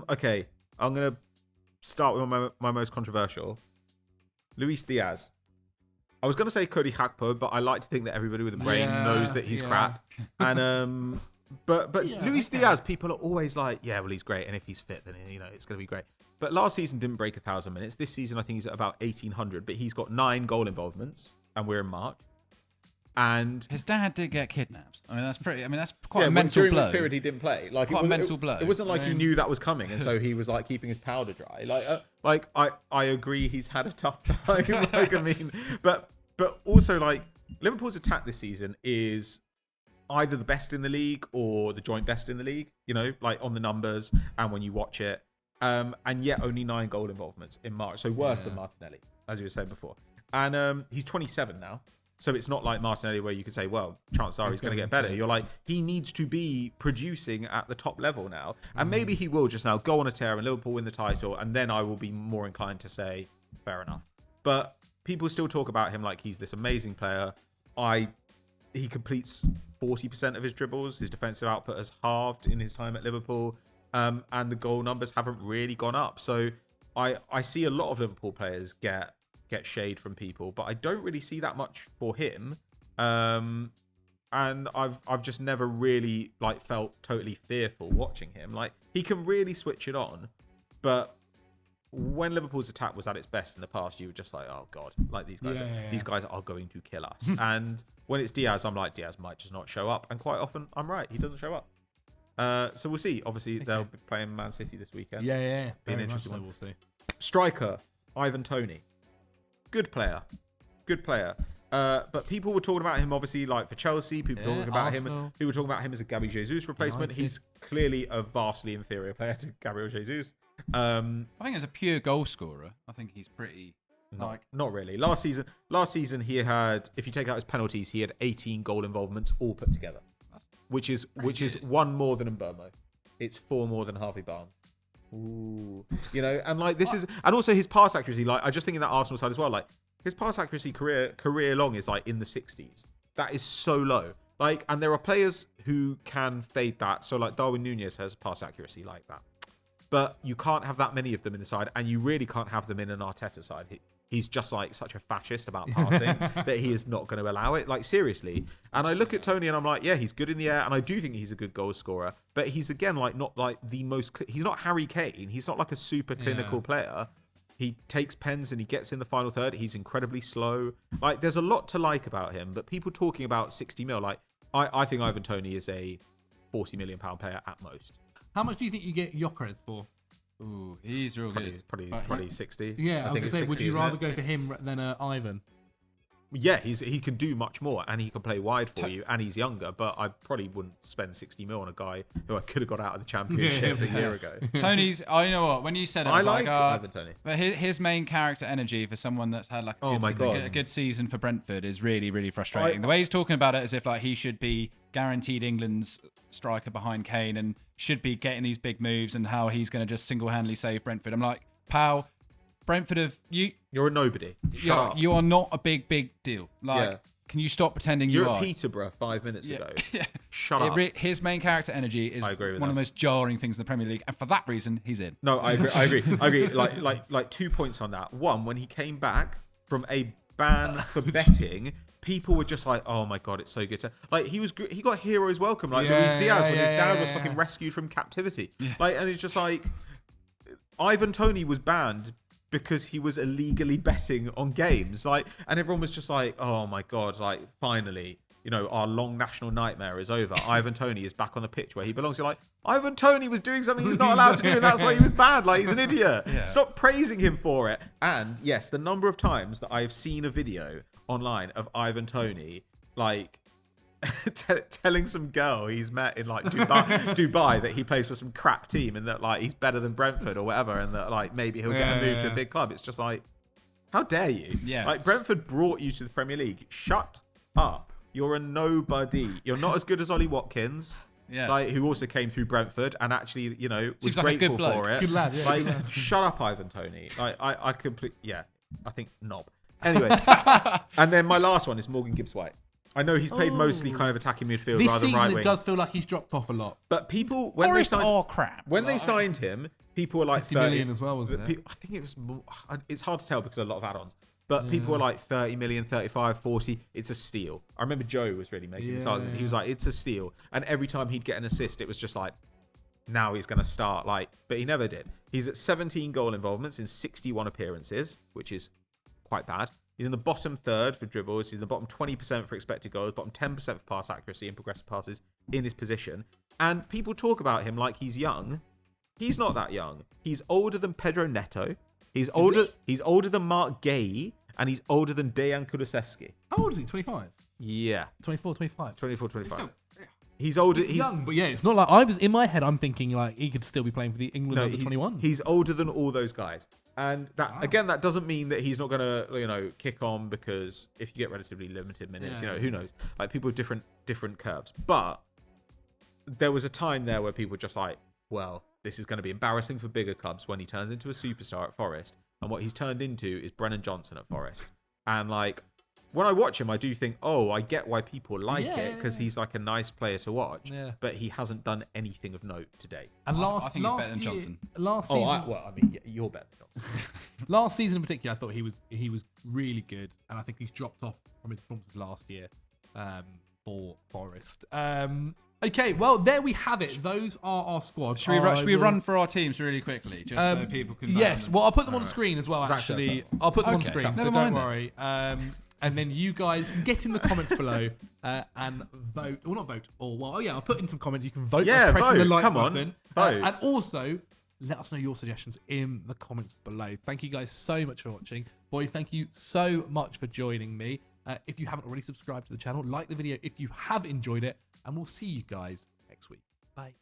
Okay, I'm gonna start with my most controversial. Luis Diaz. I was gonna say Cody Gakpo, but I like to think that everybody with a brain knows that he's crap. And But Yeah, Luis okay. Diaz, people are always like, yeah, well, he's great, and if he's fit, then it's going to be great. But last season didn't break 1,000 minutes. This season, I think he's at about 1,800. But he's got 9 goal involvements, and we're in March. And his dad did get kidnapped. I mean, that's pretty. I mean, that's quite a when mental during blow. the period he didn't play. Like Quite a mental blow. It wasn't like I he mean- knew that was coming, and so he was like keeping his powder dry. Like I agree, he's had a tough time. Like I mean, but also like Liverpool's attack this season is either the best in the league or the joint best in the league. You know, like on the numbers and when you watch it. And yet only 9 goal involvements in March, so worse than Martinelli, as you were saying before. And he's 27 now. So it's not like Martinelli where you could say, well, chances are he's going to get better. You're like, he needs to be producing at the top level now. And maybe he will just now go on a tear and Liverpool win the title. And then I will be more inclined to say, fair enough. But people still talk about him like he's this amazing player. He completes 40% of his dribbles. His defensive output has halved in his time at Liverpool. And the goal numbers haven't really gone up. So I see a lot of Liverpool players get shade from people, but I don't really see that much for him. And I've just never really like felt totally fearful watching him. Like he can really switch it on, but when Liverpool's attack was at its best in the past, you were just like, oh god, like these guys are going to kill us. And when it's Diaz, I'm like, Diaz might just not show up, and quite often I'm right, he doesn't show up. So we'll see. Obviously, they'll be playing Man City this weekend. Yeah. Be an Very interesting much one. so, we'll see. Striker, Ivan Toney. Good player. But people were talking about him, obviously, like for Chelsea. People talking about him. Arsenal. People were talking about him as a Gabi Jesus replacement. United. He's clearly a vastly inferior player to Gabriel Jesus. I think as a pure goal scorer, I think he's pretty. Not really. Last season he had, if you take out his penalties, he had 18 goal involvements all put together, which is one more than Mbeumo. It's 4 more than Harvey Barnes. Ooh, and like this is, and also his pass accuracy. Like I just think in that Arsenal side as well, like his pass accuracy career long is like in the 60s. That is so low. Like, and there are players who can fade that. So like Darwin Núñez has pass accuracy like that, but you can't have that many of them in the side, and you really can't have them in an Arteta side. He's just like such a fascist about passing that he is not going to allow it. Like seriously. And I look at Tony and I'm like, yeah, he's good in the air, and I do think he's a good goal scorer. But he's again like not like the most. He's not Harry Kane. He's not like a super clinical player. He takes pens and he gets in the final third. He's incredibly slow. Like there's a lot to like about him. But people talking about 60 mil, like I think Ivan Toney is a £40 million player at most. How much do you think you get Gyökeres for? Ooh, he's real good. Probably 60. Yeah, I was going to say, would you 60, rather go for him than Ivan? Yeah, he can do much more, and he can play wide for you, and he's younger. But I probably wouldn't spend 60 mil on a guy who I could have got out of the Championship a year ago. Tony's. Oh, you know what? When you said it, I was like like, Ivan Toney. but his main character energy for someone that's had like a good season for Brentford is really, really frustrating. The way he's talking about it as if like he should be guaranteed England's striker behind Kane and should be getting these big moves, and how he's going to just single-handedly save Brentford. I'm like, pal, Brentford have you. You're a nobody. Shut up. You are not a big deal. Like, can you stop pretending you are? You're at Peterborough 5 minutes ago. Shut up. His main character energy is one of the most jarring things in the Premier League, and for that reason, he's in. No, I agree. Like 2 points on that. One, when he came back from a ban for betting, people were just like, "Oh my god, it's so good." Like he got heroes welcome, like Luis Diaz when his dad was fucking rescued from captivity. Yeah. Like, and it's just like Ivan Toney was banned because he was illegally betting on games. Like, and everyone was just like, "Oh my god!" Like, finally, our long national nightmare is over. Ivan Toney is back on the pitch where he belongs. You're like, Ivan Toney was doing something he's not allowed to do, and that's why he was banned. Like, he's an idiot. Yeah. Stop praising him for it. And yes, the number of times that I've seen a video online of Ivan Toney, like, telling some girl he's met in like Dubai that he plays for some crap team and that like he's better than Brentford or whatever, and that like maybe he'll get a move to a big club. It's just like, how dare you? Yeah. Like, Brentford brought you to the Premier League. Shut up. You're a nobody. You're not as good as Ollie Watkins. Yeah. Like, who also came through Brentford and actually, was Seems like a grateful good bloke. for it. Good lad, yeah, Like, good lad. shut up, Ivan Toney. Like, I think knob. Anyway, and then my last one is Morgan Gibbs-White. I know he's played mostly kind of attacking midfield This rather than season, right it wing. does feel like he's dropped off a lot. But people, Crap. they signed him, people were like 50 million as well, wasn't it? I think it was more, it's hard to tell because of a lot of add-ons. But people were like 30 million, 35, 40. It's a steal. I remember Joe was really making this argument. He was like, it's a steal. And every time he'd get an assist, it was just like, now he's going to start. But he never did. He's at 17 goal involvements in 61 appearances, which is quite bad. He's in the bottom third for dribbles. He's in the bottom 20% for expected goals, bottom 10% for pass accuracy and progressive passes in his position. And people talk about him like he's young. He's not that young. He's older than Pedro Neto. He's older than Mark Gay, and he's older than Dejan Kulusevski. How old is he? 25? Yeah. 24, 25. 24, 25. He's older. He's young, but yeah, it's not like I was in my head. I'm thinking like he could still be playing for the England under 21. He's older than all those guys, and that again, that doesn't mean that he's not gonna kick on, because if you get relatively limited minutes, who knows? Like people with different curves. But there was a time there where people were just like, well, this is going to be embarrassing for bigger clubs when he turns into a superstar at Forest, and what he's turned into is Brennan Johnson at Forest. And like, when I watch him, I do think, oh, I get why people like it, because he's like a nice player to watch. Yeah. But he hasn't done anything of note today. And I think he's better than Johnson. Last season, you're better than Johnson. Last season in particular, I thought he was really good, and I think he's dropped off from his performances last year for Forest. Okay, well, there we have it. Those are our squads. Should we run for our teams really quickly, just so people can... Yes, well, I'll put them on the screen as well, actually. I'll put them on the screen, so don't worry. And then you guys get in the comments below and vote. Or not vote. I'll put in some comments. You can vote by pressing the like button. And also, let us know your suggestions in the comments below. Thank you guys so much for watching. Boys, thank you so much for joining me. If you haven't already subscribed to the channel, like the video if you have enjoyed it. And we'll see you guys next week. Bye.